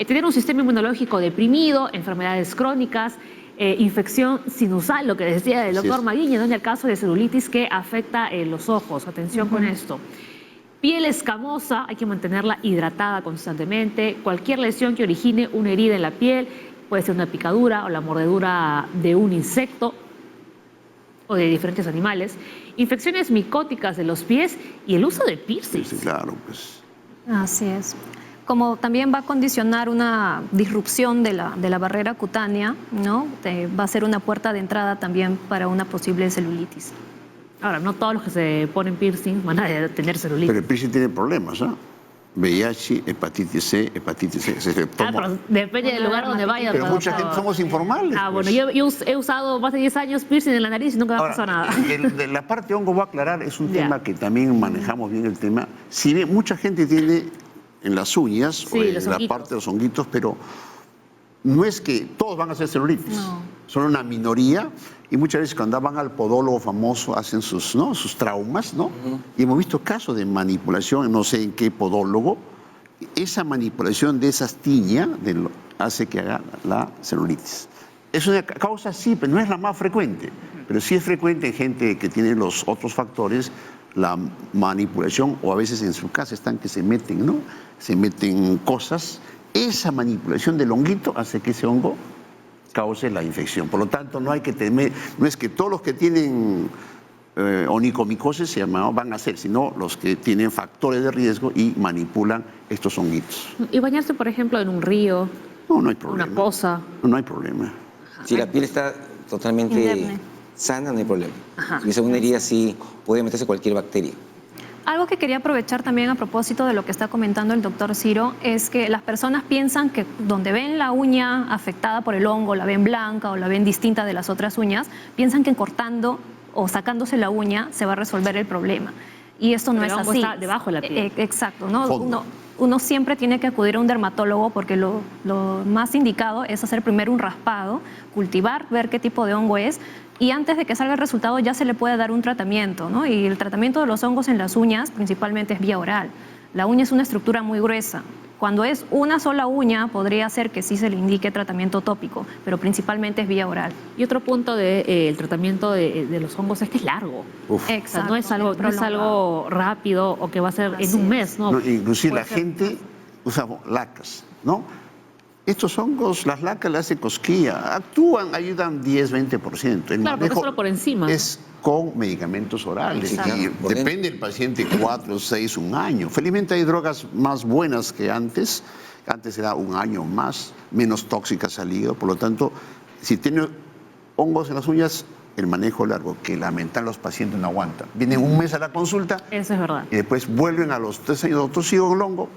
Tener un sistema inmunológico deprimido, enfermedades crónicas, infección sinusal, lo que decía el doctor Maguiño, ¿no? En el caso de celulitis que afecta los ojos. Atención con esto. Piel escamosa, hay que mantenerla hidratada constantemente. Cualquier lesión que origine una herida en la piel, puede ser una picadura o la mordedura de un insecto o de diferentes animales. Infecciones micóticas de los pies y el uso de piercings. Sí, claro, pues. Así es. Como también va a condicionar una disrupción de la barrera cutánea, ¿no? Va a ser una puerta de entrada también para una posible celulitis. Ahora, no todos los que se ponen piercing van a tener celulitis. Pero el piercing tiene problemas, ¿ah? VIH, hepatitis C. Pero depende del lugar donde vaya. Pero mucha gente somos informales. Bueno, pues. yo he usado más de 10 años piercing en la nariz y nunca me ha pasado nada. De la parte hongo voy a aclarar, es un tema que también manejamos bien el tema. Si bien mucha gente tiene en las uñas o en la parte de los honguitos, pero no es que todos van a hacer celulitis. No. Son una minoría y muchas veces cuando van al podólogo famoso hacen sus traumas, ¿no? Y hemos visto casos de manipulación, no sé en qué podólogo. Esa manipulación de esas tiñas hace que haga la celulitis. Es una causa, sí, pero no es la más frecuente. Pero sí es frecuente en gente que tiene los otros factores, la manipulación, o a veces en su casa están que se meten, ¿no? Se meten cosas. Esa manipulación del honguito hace que ese hongo cause la infección. Por lo tanto, no hay que temer, no es que todos los que tienen onicomicosis van a ser, sino los que tienen factores de riesgo y manipulan estos honguitos. ¿Y bañarse, por ejemplo, en un río? No hay problema. Una poza. No hay problema. Si la piel está totalmente sana, no hay problema. Si es una herida, sí puede meterse cualquier bacteria. Algo que quería aprovechar también a propósito de lo que está comentando el doctor Ciro es que las personas piensan que donde ven la uña afectada por el hongo, la ven blanca o la ven distinta de las otras uñas, piensan que cortando o sacándose la uña se va a resolver el problema. Y esto no es así. Está debajo de la piel. Exacto, ¿no? Uno siempre tiene que acudir a un dermatólogo porque lo más indicado es hacer primero un raspado, cultivar, ver qué tipo de hongo es, y antes de que salga el resultado ya se le puede dar un tratamiento, ¿no? Y el tratamiento de los hongos en las uñas principalmente es vía oral. La uña es una estructura muy gruesa. Cuando es una sola uña podría ser que sí se le indique tratamiento tópico, pero principalmente es vía oral. Y otro punto del tratamiento de los hongos es que es largo. Exacto. O sea, no es algo rápido o que va a ser en un mes, ¿no? Inclusive la gente usa lacas, ¿no? Estos hongos, las lacas le hacen cosquilla, actúan, ayudan 10-20%. Claro, porque solo por encima. Es con medicamentos orales. Y depende del paciente, 4, 6, 1 año. Felizmente hay drogas más buenas que antes. Antes era 1 año más, menos tóxicas al hígado. Por lo tanto, si tiene hongos en las uñas, el manejo largo, que lamentablemente los pacientes no aguantan. Vienen 1 mes a la consulta. Eso es verdad. Y después vuelven a los 3 años, doctor, sigo con el hongo.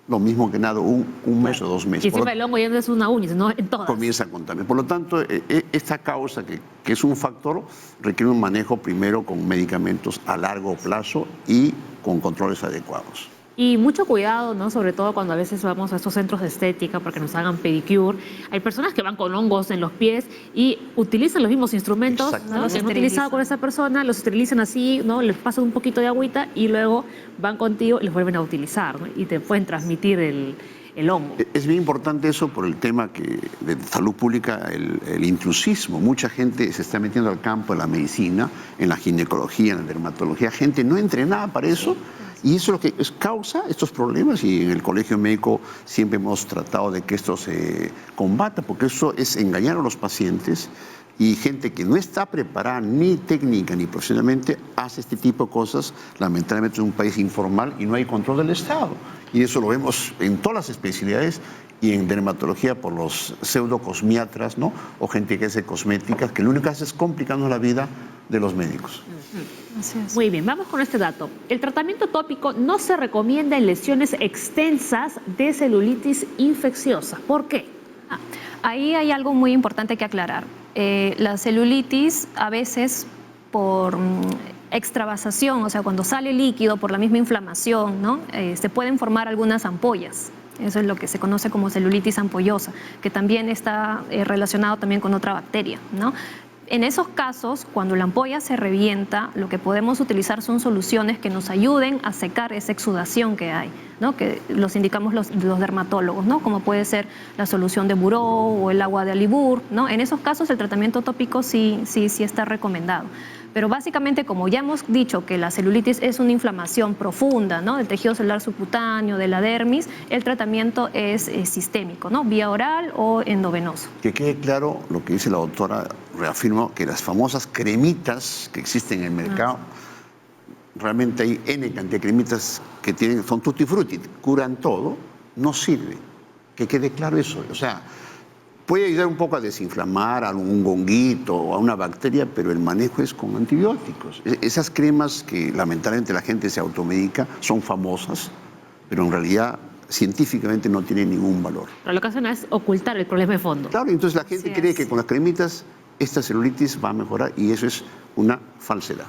Lo mismo que nada, un mes o 2 meses. Y encima el hongo ya no es una uña, sino en todas. Comienza a contaminar. Por lo tanto, esta causa, que es un factor, requiere un manejo primero con medicamentos a largo plazo y con controles adecuados. Y mucho cuidado, ¿no? Sobre todo cuando a veces vamos a estos centros de estética para que nos hagan pedicure. Hay personas que van con hongos en los pies y utilizan los mismos instrumentos, ¿no? Que han utilizado con esa persona, los esterilizan así, ¿no? Les pasan un poquito de agüita y luego van contigo y los vuelven a utilizar, ¿no? Y te pueden transmitir el hongo. Es bien importante eso por el tema de salud pública, el intrusismo. Mucha gente se está metiendo al campo de la medicina, en la ginecología, en la dermatología, gente no entrenada para eso. Y eso es lo que causa estos problemas, y en el colegio médico siempre hemos tratado de que esto se combata, porque eso es engañar a los pacientes, y gente que no está preparada ni técnica ni profesionalmente hace este tipo de cosas. Lamentablemente es un país informal y no hay control del Estado. Y eso lo vemos en todas las especialidades, y en dermatología por los pseudocosmiatras, ¿no? O gente que hace cosméticas, que lo único que hace es complicarnos la vida de los médicos. Así es. Muy bien, vamos con este dato. El tratamiento tópico no se recomienda en lesiones extensas de celulitis infecciosa. ¿Por qué? Ahí hay algo muy importante que aclarar. La celulitis a veces por extravasación, o sea, cuando sale líquido por la misma inflamación, ¿no? Se pueden formar algunas ampollas. Eso es lo que se conoce como celulitis ampollosa, que también está relacionado también con otra bacteria, ¿no? En esos casos, cuando la ampolla se revienta, lo que podemos utilizar son soluciones que nos ayuden a secar esa exudación que hay, ¿no? Que los indicamos los dermatólogos, ¿no? Como puede ser la solución de Buró o el agua de Alibur, ¿no? En esos casos el tratamiento tópico sí está recomendado. Pero básicamente, como ya hemos dicho que la celulitis es una inflamación profunda, ¿no? Del tejido celular subcutáneo, de la dermis, el tratamiento es sistémico, ¿no? Vía oral o endovenoso. Que quede claro lo que dice la doctora, reafirmo que las famosas cremitas que existen en el mercado, realmente hay N cantidad de cremitas que son tutti frutti, curan todo, no sirve. Que quede claro eso. O sea, puede ayudar un poco a desinflamar a un honguito o a una bacteria, pero el manejo es con antibióticos. Esas cremas que lamentablemente la gente se automedica son famosas, pero en realidad científicamente no tienen ningún valor. Pero lo que hacen es ocultar el problema de fondo. Claro, entonces la gente cree que con las cremitas esta celulitis va a mejorar y eso es una falsedad.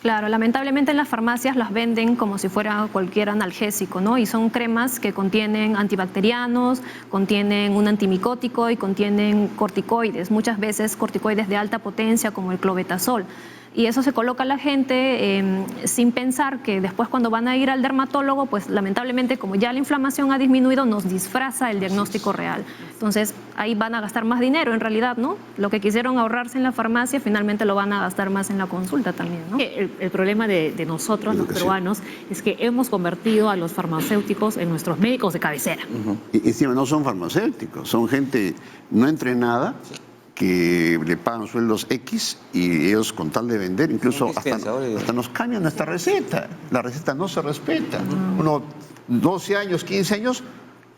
Claro, lamentablemente en las farmacias las venden como si fuera cualquier analgésico, ¿no? Y son cremas que contienen antibacterianos, contienen un antimicótico y contienen corticoides, muchas veces corticoides de alta potencia como el clobetasol. Y eso se coloca a la gente sin pensar que después cuando van a ir al dermatólogo, pues lamentablemente como ya la inflamación ha disminuido, nos disfraza el diagnóstico real. Entonces ahí van a gastar más dinero en realidad, ¿no? Lo que quisieron ahorrarse en la farmacia finalmente lo van a gastar más en la consulta también, ¿no? El problema de nosotros, los peruanos, es que hemos convertido a los farmacéuticos en nuestros médicos de cabecera. Y encima no son farmacéuticos, son gente no entrenada, que le pagan sueldos X y ellos con tal de vender, incluso hasta nos cambian nuestra receta. La receta no se respeta. Uno, 12 años, 15 años,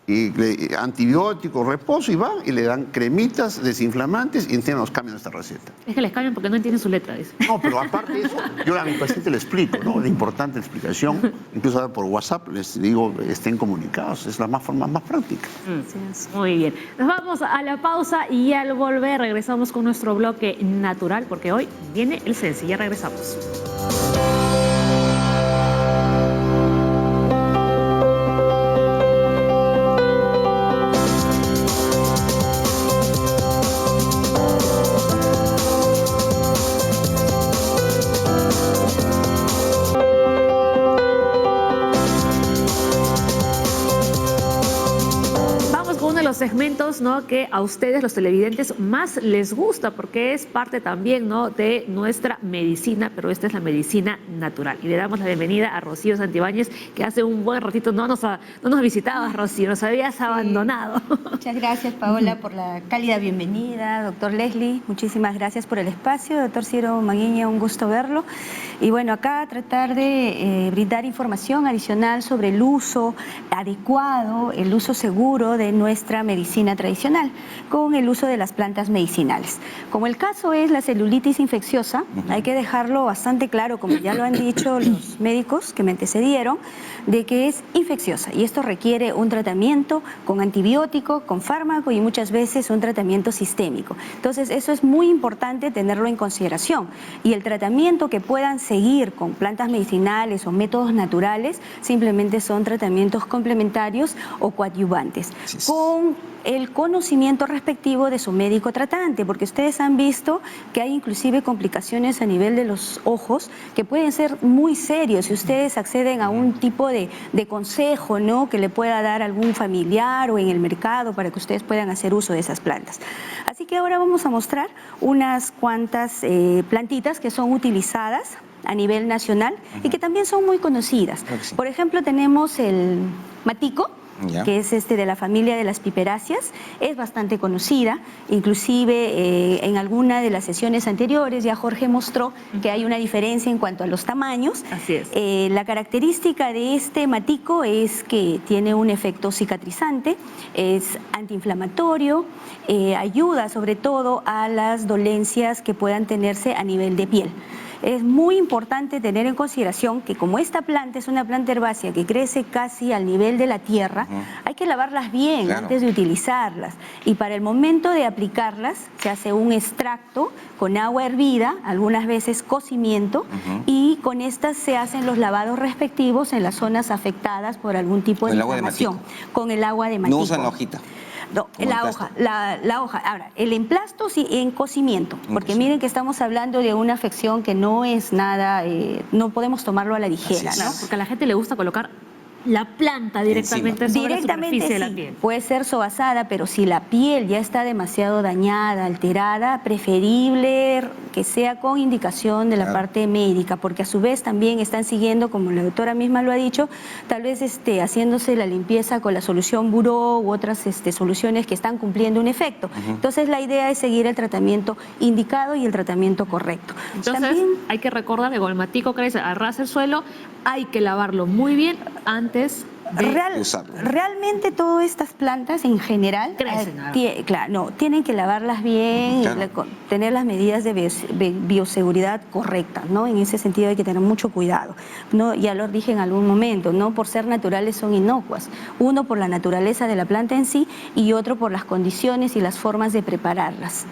y antibióticos, reposo, y van y le dan cremitas desinflamantes y encima nos cambian nuestra receta. Es que les cambian porque no entienden su letra, dice. No, pero aparte de eso, yo a mi paciente le explico, ¿no? La importante explicación, incluso ahora por WhatsApp les digo, estén comunicados, es la forma más práctica. Muy bien. Nos vamos a la pausa y al volver regresamos con nuestro bloque natural, porque hoy viene el Sensi. Ya regresamos. Segmentos, ¿no?, que a ustedes, los televidentes, más les gusta, porque es parte también, ¿no?, de nuestra medicina, pero esta es la medicina natural. Y le damos la bienvenida a Rocío Santibáñez, que hace un buen ratito no nos visitabas, Rocío, nos habías abandonado. Muchas gracias, Paola, por la cálida bienvenida. Doctor Leslie, muchísimas gracias por el espacio. Doctor Ciro Manguiña, un gusto verlo. Y bueno, acá tratar de brindar información adicional sobre el uso adecuado, el uso seguro de nuestra medicina tradicional con el uso de las plantas medicinales. Como el caso es la celulitis infecciosa, hay que dejarlo bastante claro, como ya lo han dicho los médicos que me antecedieron, de que es infecciosa y esto requiere un tratamiento con antibiótico, con fármaco y muchas veces un tratamiento sistémico. Entonces eso es muy importante tenerlo en consideración y el tratamiento que puedan seguir con plantas medicinales o métodos naturales simplemente son tratamientos complementarios o coadyuvantes, con el conocimiento respectivo de su médico tratante, porque ustedes han visto que hay inclusive complicaciones a nivel de los ojos que pueden ser muy serios si ustedes acceden a un tipo de consejo, ¿no?, que le pueda dar algún familiar o en el mercado para que ustedes puedan hacer uso de esas plantas. Así que ahora vamos a mostrar unas cuantas plantitas que son utilizadas a nivel nacional y que también son muy conocidas. Por ejemplo, tenemos el matico, que es de la familia de las piperáceas, es bastante conocida, inclusive en alguna de las sesiones anteriores ya Jorge mostró que hay una diferencia en cuanto a los tamaños. Así es. La característica de este matico es que tiene un efecto cicatrizante, es antiinflamatorio, ayuda sobre todo a las dolencias que puedan tenerse a nivel de piel. Es muy importante tener en consideración que como esta planta es una planta herbácea que crece casi al nivel de la tierra, hay que lavarlas bien antes de utilizarlas. Y para el momento de aplicarlas se hace un extracto con agua hervida, algunas veces cocimiento, y con estas se hacen los lavados respectivos en las zonas afectadas por algún tipo de inflamación. Con el agua de matico. No usan la hojita. No, Como la emplasto. hoja, la hoja. Ahora, el emplasto sí en cocimiento, porque cocimiento. miren que estamos hablando de una afección que no es nada, no podemos tomarlo a la ligera, Así ¿no? es. Porque a la gente le gusta colocar la planta directamente sobre la superficie de la sí, piel. puede ser sobasada, pero si la piel ya está demasiado dañada, alterada, preferible que sea con indicación de la Claro. parte médica, porque a su vez también están siguiendo, como la doctora misma lo ha dicho, tal vez haciéndose la limpieza con la solución Buró u otras soluciones que están cumpliendo un efecto. Entonces la idea es seguir el tratamiento indicado y el tratamiento correcto. Entonces, También, hay que recordar que con el matico crece, arrasa el suelo, hay que lavarlo muy bien antes de usarlo. realmente todas estas plantas en general Crecen, ¿no? claro, tienen que lavarlas bien, Claro. tener las medidas de bioseguridad correctas, ¿no? En ese sentido hay que tener mucho cuidado, ¿no? Ya lo dije en algún momento, ¿no? Por ser naturales son inocuas, uno por la naturaleza de la planta en sí y otro por las condiciones y las formas de prepararlas.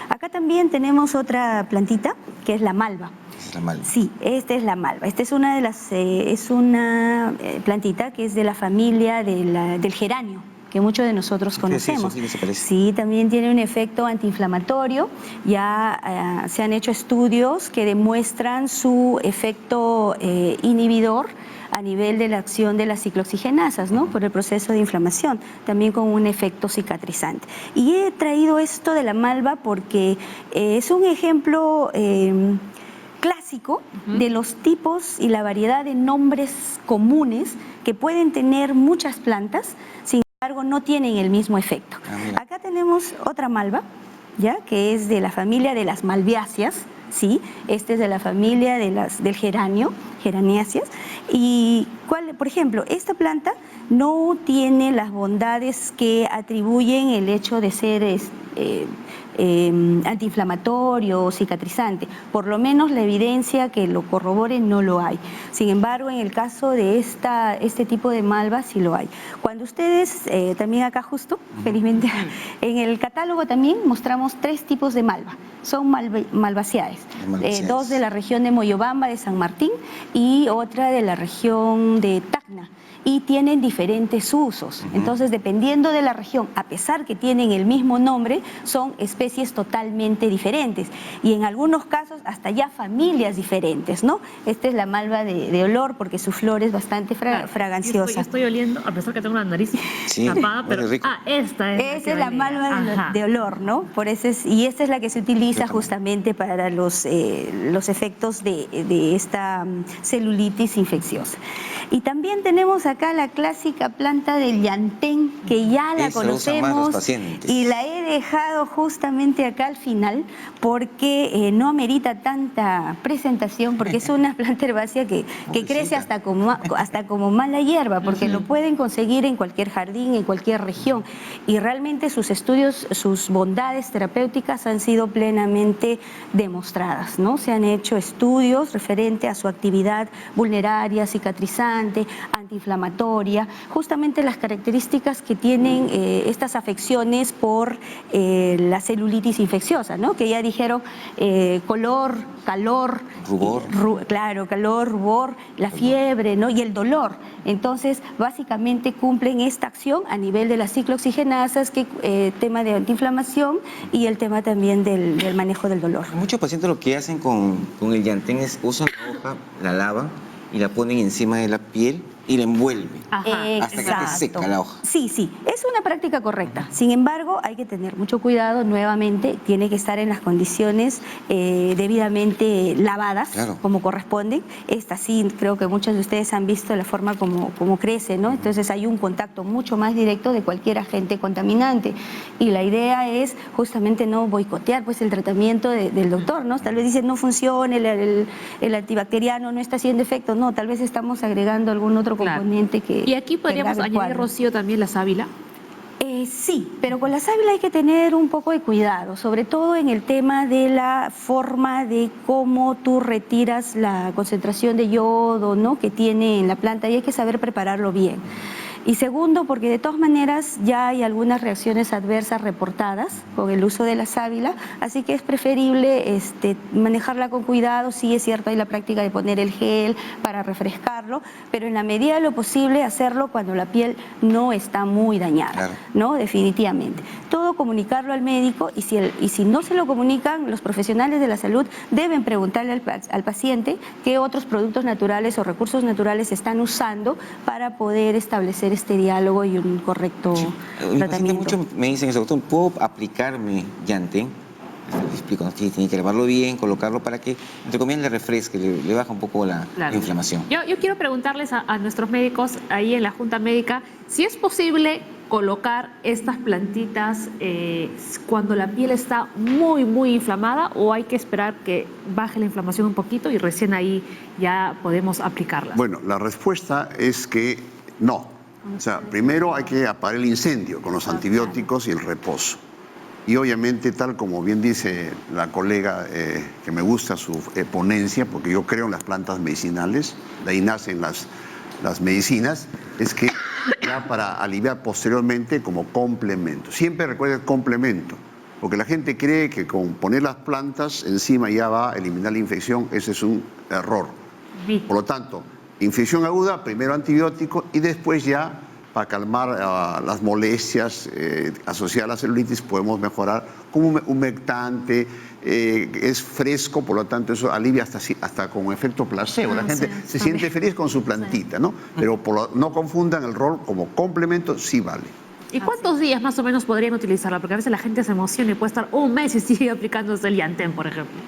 Acá también tenemos otra plantita que es la malva. Esa es la malva. Sí, esta es la malva. Esta es una de las, es una plantita que es de la familia del geranio, que muchos de nosotros conocemos. Sí, se parece. Sí, también tiene un efecto antiinflamatorio. Ya se han hecho estudios que demuestran su efecto inhibidor a nivel de la acción de las ciclooxigenasas, ¿no? Por el proceso de inflamación, también con un efecto cicatrizante. Y he traído esto de la malva porque es un ejemplo clásico de los tipos y la variedad de nombres comunes que pueden tener muchas plantas, sin embargo no tienen el mismo efecto. Mira. Acá tenemos otra malva, ¿ya? Que es de la familia de las malviáceas, ¿sí? Este es de la familia del geranio, geraniáceas. Y, por ejemplo, esta planta no tiene las bondades que atribuyen el hecho de ser antiinflamatorio o cicatrizante. Por lo menos la evidencia que lo corrobore no lo hay. Sin embargo, en el caso de este tipo de malva sí lo hay. Cuando ustedes, también acá justo, felizmente, en el catálogo también mostramos 3 tipos de malva. Son malvaceaes. Malvaceaes. 2 de la región de Moyobamba, de San Martín, y otra de la región de Tacna. Y tienen diferentes usos. Entonces, dependiendo de la región, a pesar que tienen el mismo nombre, son especies totalmente diferentes. Y en algunos casos, hasta ya familias diferentes, ¿no? Esta es la malva de olor, porque su flor es bastante fraganciosa. Yo estoy oliendo, a pesar que tengo una nariz Sí, tapada, huele pero... rico. Esta es Esa es la malva de olor, ¿no? Por eso y esta es la que se utiliza justamente para los efectos de esta celulitis infecciosa. Y también tenemos acá la clásica planta del llantén, que ya la Esa la usan más los conocemos pacientes. y la he dejado justamente acá al final porque no amerita tanta presentación, porque es una planta herbácea que crece hasta como mala hierba, porque lo pueden conseguir en cualquier jardín, en cualquier región, y realmente sus estudios, sus bondades terapéuticas han sido plenamente demostradas, ¿no? Se han hecho estudios referente a su actividad vulneraria, cicatrizante, antiinflamatoria, justamente las características que tienen estas afecciones por la celulitis infecciosa, ¿no? Que ya dijeron color, calor, Rubor. claro, calor, rubor, la fiebre, ¿no? Y el dolor. Entonces, básicamente cumplen esta acción a nivel de las ciclooxigenasas, tema de antiinflamación y el tema también del manejo del dolor. Muchos pacientes lo que hacen con el llantén es usan la hoja, la lavan y la ponen encima de la piel y la envuelven. Hasta que esté seca la hoja. Sí, es una práctica correcta. Sin embargo, hay que tener mucho cuidado, nuevamente, tiene que estar en las condiciones debidamente lavadas, Claro. como corresponden. Esta sí, creo que muchos de ustedes han visto la forma como crece, ¿no? Entonces hay un contacto mucho más directo de cualquier agente contaminante. Y la idea es justamente no boicotear pues el tratamiento del doctor, ¿no? Tal vez dicen no funciona, el antibacteriano no está haciendo efecto. No, tal vez estamos agregando algún otro componente que... Y aquí podríamos agrave el añadir, cuadro. Rocío, también la sábila. Sí, pero con la sábila hay que tener un poco de cuidado, sobre todo en el tema de la forma de cómo tú retiras la concentración de yodo, ¿no? Que tiene en la planta, y hay que saber prepararlo bien. Y segundo, porque de todas maneras ya hay algunas reacciones adversas reportadas con el uso de la sábila, así que es preferible manejarla con cuidado. Sí, es cierto, hay la práctica de poner el gel para refrescarlo, pero en la medida de lo posible hacerlo cuando la piel no está muy dañada, Claro. ¿no? Definitivamente. Todo comunicarlo al médico, y si no se lo comunican, los profesionales de la salud deben preguntarle al paciente qué otros productos naturales o recursos naturales están usando para poder establecer este diálogo y un correcto tratamiento. Muchos me dicen eso, doctor, ¿puedo aplicarme Llantén? Les explico, ¿no? Que tiene que lavarlo bien, colocarlo para que, entre comillas, le refresque, le baja un poco la inflamación. Yo quiero preguntarles a nuestros médicos ahí en la Junta Médica si es posible colocar estas plantitas cuando la piel está muy inflamada, o hay que esperar que baje la inflamación un poquito y recién ahí ya podemos aplicarlas. Bueno, la respuesta es que no. O sea, primero hay que apagar el incendio con los antibióticos y el reposo. Y obviamente, tal como bien dice la colega, que me gusta su ponencia, porque yo creo en las plantas medicinales, de ahí nacen las medicinas, es que ya para aliviar posteriormente como complemento. Siempre recuerden complemento, porque la gente cree que con poner las plantas encima ya va a eliminar la infección. Ese es un error. Por lo tanto, infección aguda, primero antibiótico y después ya, para calmar las molestias asociadas a la celulitis, podemos mejorar con un humectante, es fresco, por lo tanto eso alivia hasta con efecto placebo. La gente se siente feliz con su plantita, ¿no? Pero no confundan el rol como complemento, sí vale. ¿Y cuántos días más o menos podrían utilizarla? Porque a veces la gente se emociona y puede estar un mes y sigue aplicándose el Llantén, por ejemplo.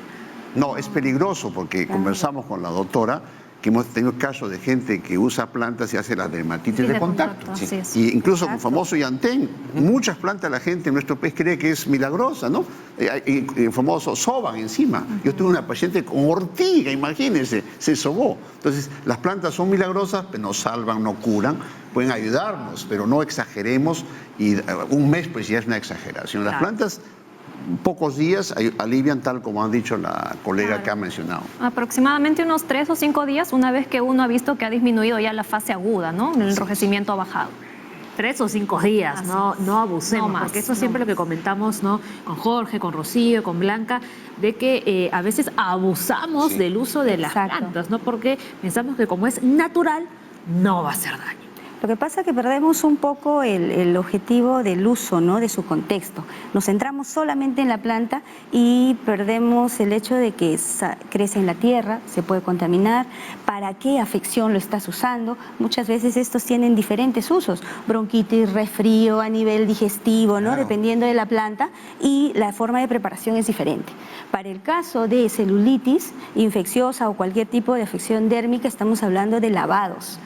No, es peligroso, porque conversamos con la doctora que hemos tenido casos de gente que usa plantas y hace la dermatitis de contacto. Y incluso con el famoso Llantén, muchas plantas la gente en nuestro país cree que es milagrosa, ¿no? El famoso soban encima. Yo tuve una paciente con ortiga, imagínense, se sobó. Entonces, las plantas son milagrosas, pero no salvan, no curan, pueden ayudarnos, pero no exageremos, y un mes pues ya es una exageración. Las plantas, pocos días alivian, tal como han dicho la colega que ha mencionado. Aproximadamente unos 3 o 5 días, una vez que uno ha visto que ha disminuido ya la fase aguda, ¿no? El enrojecimiento ha bajado. 3 o 5 días, no abusemos, no más, porque eso es siempre lo que comentamos, ¿no? Con Jorge, con Rocío, con Blanca, de que a veces abusamos del uso de las plantas, ¿no? Porque pensamos que como es natural, no va a hacer daño. Lo que pasa es que perdemos un poco el objetivo del uso, ¿no? De su contexto. Nos centramos solamente en la planta y perdemos el hecho de que crece en la tierra, se puede contaminar, para qué afección lo estás usando. Muchas veces estos tienen diferentes usos, bronquitis, resfrío a nivel digestivo, ¿no? Dependiendo de la planta, y la forma de preparación es diferente. Para el caso de celulitis infecciosa o cualquier tipo de afección dérmica, estamos hablando de lavados,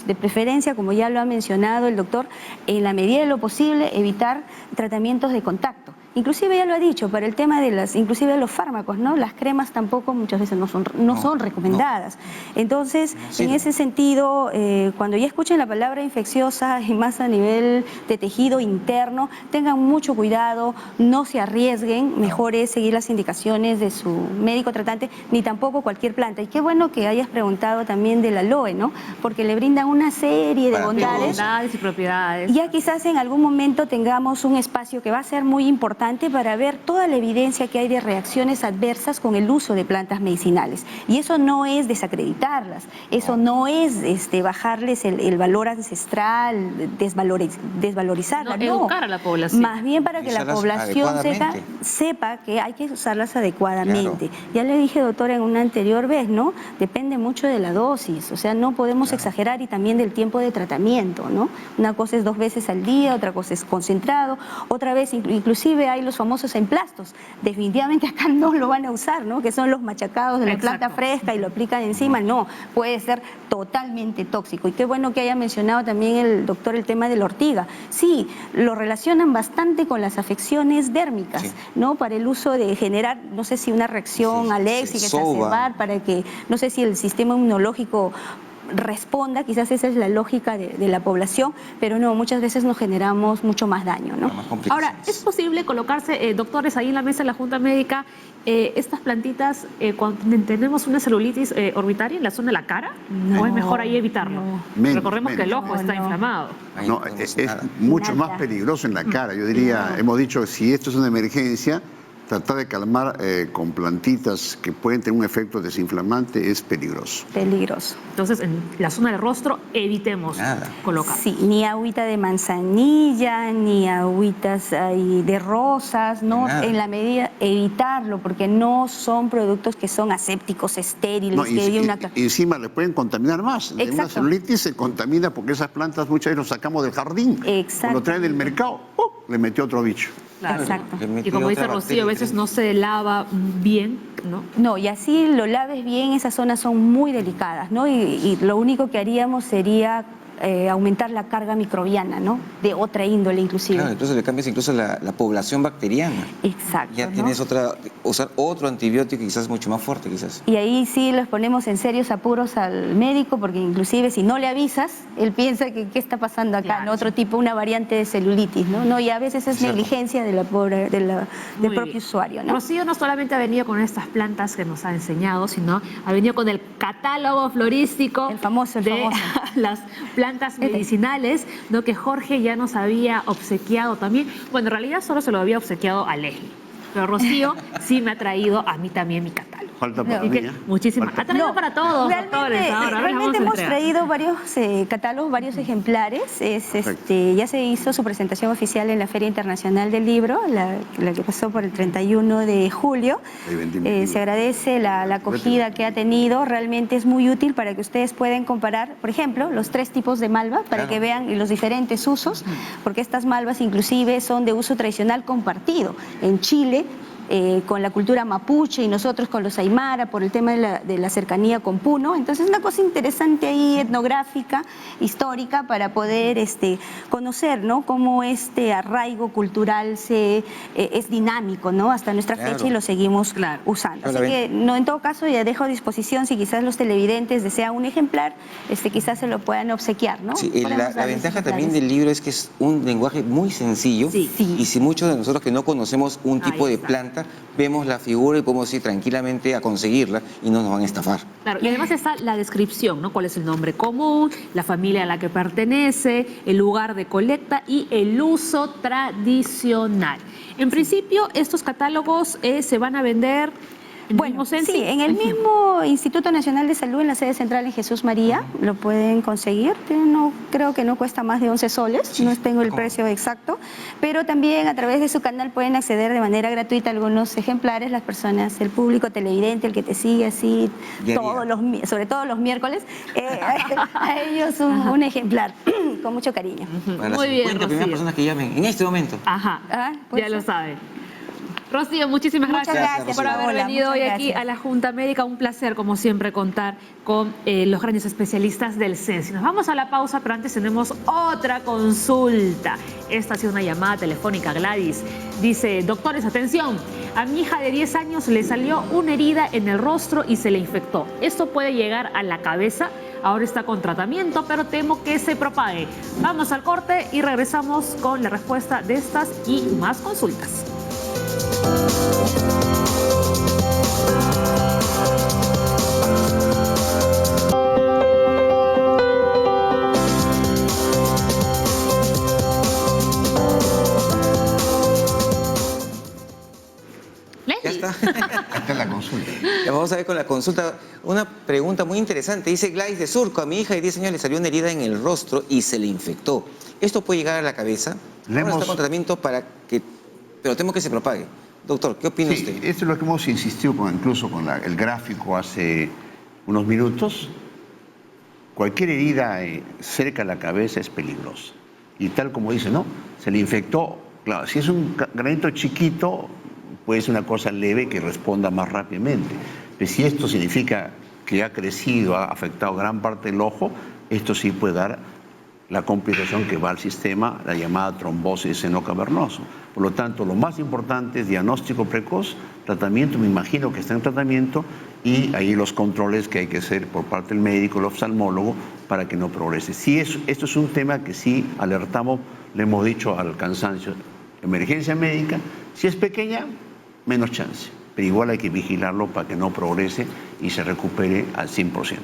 de preferencia, como ya lo ha mencionado el doctor, en la medida de lo posible evitar tratamientos de contacto. Inclusive ya lo ha dicho, para el tema de inclusive de los fármacos, ¿no? Las cremas tampoco muchas veces no son recomendadas. Entonces, en ese sentido, cuando ya escuchen la palabra infecciosa, y más a nivel de tejido interno, tengan mucho cuidado, no se arriesguen, mejor es seguir las indicaciones de su médico tratante, ni tampoco cualquier planta. Y qué bueno que hayas preguntado también del aloe, ¿no? Porque le brindan una serie de bondades y propiedades. Ya quizás en algún momento tengamos un espacio que va a ser muy importante para ver toda la evidencia que hay de reacciones adversas con el uso de plantas medicinales. Y eso no es desacreditarlas, eso no es bajarles el valor ancestral, desvalorizarlas. No, educar a la población. Más bien para que la población sepa que hay que usarlas adecuadamente. Ya le dije, doctora, en una anterior vez, ¿no? Depende mucho de la dosis, o sea, no podemos exagerar, y también del tiempo de tratamiento, ¿no? Una cosa es 2 veces al día, otra cosa es concentrado, otra vez inclusive hay los famosos emplastos. Definitivamente acá no lo van a usar, ¿no? Que son los machacados de la planta fresca y lo aplican encima. No, puede ser totalmente tóxico. Y qué bueno que haya mencionado también el doctor el tema de la ortiga. Sí, lo relacionan bastante con las afecciones dérmicas, ¿no? Para el uso de generar, no sé si una reacción alérgica exacerbar, para que, no sé si el sistema inmunológico responda, quizás esa es la lógica de la población, pero no, muchas veces nos generamos mucho más daño, ¿no? Más complicaciones. Ahora, ¿es posible colocarse, doctores, ahí en la mesa de la Junta Médica, estas plantitas cuando tenemos una celulitis orbitaria en la zona de la cara? ¿O es mejor ahí evitarlo? Menos, Recordemos que el menos. ojo está inflamado. Ahí No, tenemos es nada. mucho Nada. más peligroso en la cara. Yo diría, hemos dicho que si esto es una emergencia, tratar de calmar con plantitas que pueden tener un efecto desinflamante es peligroso. Peligroso. Entonces, en la zona del rostro, evitemos Nada. colocar. Sí, ni agüita de manzanilla, ni agüitas ahí de rosas, ¿no? Nada. En la medida, evitarlo, porque no son productos que son asépticos, estériles, No, que hay una... y encima le pueden contaminar más. En una Exacto. celulitis se contamina porque esas plantas muchas veces las sacamos del jardín. Exacto. Lo traen del mercado, le metió otro bicho. Claro. Exacto. Le Y metió como dice otra Rocío, a bacteria veces no se lava bien, ¿no? No, y así lo laves bien, esas zonas son muy delicadas, ¿no? Y lo único que haríamos sería aumentar la carga microbiana, ¿no? De otra índole inclusive. Claro, incluso le cambias incluso la población bacteriana. Exacto. Ya ¿no? tienes usar otro antibiótico quizás mucho más fuerte quizás. Y ahí sí los ponemos en serios apuros al médico, porque inclusive si no le avisas, él piensa que qué está pasando acá, Claro. ¿no? Otro tipo, una variante de celulitis, ¿no? No, y a veces es Cierto. negligencia del Muy propio bien. usuario, ¿no? Rocío no solamente ha venido con estas plantas que nos ha enseñado, sino ha venido con el catálogo florístico El famoso. de las plantas medicinales, ¿no? Que Jorge ya nos había obsequiado también. Bueno, en realidad solo se lo había obsequiado a Leslie, pero Rocío sí me ha traído a mí también mi catálogo. Falta para Así mí, que ¿eh? muchísimas. Falta Ha traído No, para todos, realmente, doctores. Ahora les realmente vamos a hemos entregar. traído varios catálogos, varios ejemplares. Ya se hizo su presentación oficial en la Feria Internacional del Libro, la que pasó por el 31 de julio. Ahí vendimos libros. Se agradece la acogida que ha tenido. Realmente es muy útil para que ustedes puedan comparar, por ejemplo, los 3 tipos de malva, para Claro. que vean los diferentes usos, porque estas malvas inclusive son de uso tradicional compartido. En Chile, con la cultura mapuche y nosotros con los aymara por el tema de la cercanía con Puno. Entonces, una cosa interesante ahí, etnográfica, histórica, para poder conocer, ¿no? Cómo este arraigo cultural es dinámico, ¿no? Hasta nuestra Claro. fecha y lo seguimos Claro. usando. Así Claro, que, no, en todo caso, ya dejo a disposición, si quizás los televidentes desean un ejemplar, quizás se lo puedan obsequiar, ¿no? Sí, Podemos la darles ventaja ejemplares. también del libro es que es un lenguaje muy sencillo. Sí. Sí. Y si muchos de nosotros que no conocemos un tipo Ahí de está. planta, vemos la figura y podemos ir tranquilamente a conseguirla y no nos van a estafar. Claro, y además está la descripción, ¿no? Cuál es el nombre común, la familia a la que pertenece, el lugar de colecta y el uso tradicional. En principio, estos catálogos se van a vender en el Bueno, mismo centro. sí, en el mismo Instituto Nacional de Salud, en la sede central en Jesús María, lo pueden conseguir. No, creo que no cuesta más de 11 soles, Sí, no tengo el ¿cómo? precio exacto, pero también a través de su canal pueden acceder de manera gratuita a algunos ejemplares, las personas, el público televidente, el que te sigue así, Día a día. sobre todo los miércoles, a ellos un ejemplar, con mucho cariño. Para las Muy bien, 50 primeras Rocío. personas que llamen en este momento. Ajá, Ah, pues ya lo sí. saben. Rocío, muchísimas Muchas gracias, por gracias, haber Paola, venido muchas hoy aquí gracias. a la Junta Médica. Un placer, como siempre, contar con los grandes especialistas del CENSI. Nos vamos a la pausa, pero antes tenemos otra consulta. Esta ha sido una llamada telefónica, Gladys. Dice, doctores, atención, a mi hija de 10 años le salió una herida en el rostro y se le infectó. Esto puede llegar a la cabeza. Ahora está con tratamiento, pero temo que se propague. Vamos al corte y regresamos con la respuesta de estas y más consultas. Ya Leslie. está. Esta es la consulta. Ya vamos a ver con la consulta. Una pregunta muy interesante. Dice Gladys de Surco, a mi hija de 10 años le salió una herida en el rostro y se le infectó. ¿Esto puede llegar a la cabeza? Le Ahora hemos- está con tratamiento pero temo que se propague. Doctor, ¿qué opina Sí, usted? esto es lo que hemos insistido incluso con el gráfico hace unos minutos. Cualquier herida cerca de la cabeza es peligrosa. Y tal como dice, ¿no? Se le infectó. Claro, si es un granito chiquito, puede ser una cosa leve que responda más rápidamente. Pero si esto significa que ha crecido, ha afectado gran parte del ojo, esto sí puede dar la complicación que va al sistema, la llamada trombosis seno cavernoso. Por lo tanto, lo más importante es diagnóstico precoz, tratamiento, me imagino que está en tratamiento, y ahí los controles que hay que hacer por parte del médico, el oftalmólogo, para que no progrese. Sí, esto es un tema que sí alertamos, le hemos dicho al cansancio, emergencia médica, si es pequeña, menos chance, pero igual hay que vigilarlo para que no progrese y se recupere al 100%.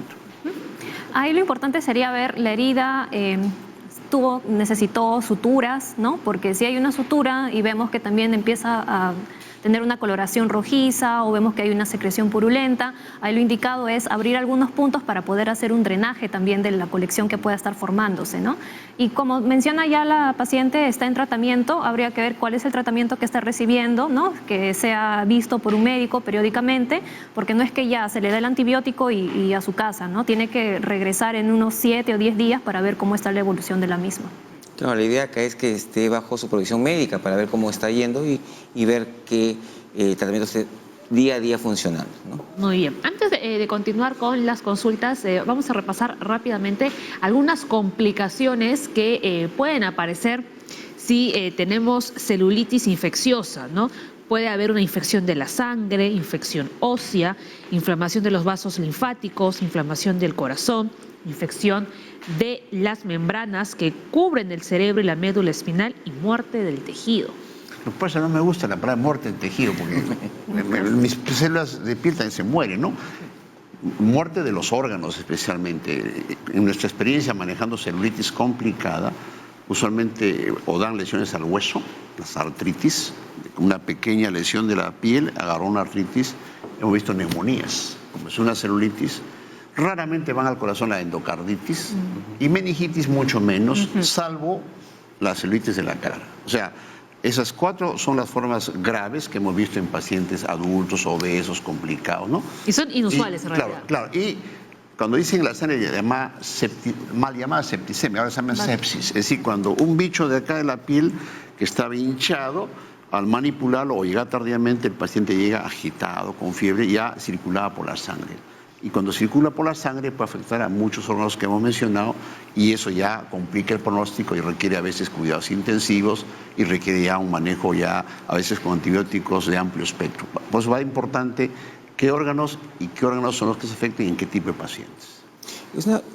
Ahí lo importante sería ver la herida, necesitó suturas, ¿no? Porque si hay una sutura y vemos que también empieza a tener una coloración rojiza o vemos que hay una secreción purulenta, ahí lo indicado es abrir algunos puntos para poder hacer un drenaje también de la colección que pueda estar formándose, ¿no? Y como menciona ya la paciente, está en tratamiento, habría que ver cuál es el tratamiento que está recibiendo, ¿no? Que sea visto por un médico periódicamente, porque no es que ya se le dé el antibiótico y a su casa, ¿no? Tiene que regresar en unos 7 o 10 días para ver cómo está la evolución de la misma. Claro, la idea acá es que esté bajo supervisión médica para ver cómo está yendo y ver qué tratamiento esté día a día funcionando, ¿no? Muy bien. Antes de continuar con las consultas, vamos a repasar rápidamente algunas complicaciones que pueden aparecer si tenemos celulitis infecciosa, ¿no? Puede haber una infección de la sangre, infección ósea, inflamación de los vasos linfáticos, inflamación del corazón, infección de las membranas que cubren el cerebro y la médula espinal y muerte del tejido. Por eso no me gusta la palabra muerte del tejido, porque mis células de piel también se mueren, ¿no? Muerte de los órganos especialmente. En nuestra experiencia manejando celulitis complicada, usualmente o dan lesiones al hueso, las artritis, una pequeña lesión de la piel, agarró una artritis, hemos visto neumonías, como es una celulitis. Raramente van al corazón la endocarditis y meningitis mucho menos, salvo la celulitis de la cara. O sea, esas 4 son las formas graves que hemos visto en pacientes adultos, obesos, complicados, ¿no? Y son inusuales en realidad. Claro, y cuando dicen la sangre mal llamada septicemia, ahora se llama sepsis. Es decir, cuando un bicho de acá de la piel que estaba hinchado, al manipularlo o llegar tardíamente, el paciente llega agitado, con fiebre, ya circulaba por la sangre. Y cuando circula por la sangre puede afectar a muchos órganos que hemos mencionado y eso ya complica el pronóstico y requiere a veces cuidados intensivos y requiere ya un manejo ya a veces con antibióticos de amplio espectro. Por eso va importante qué órganos son los que se afectan y en qué tipo de pacientes.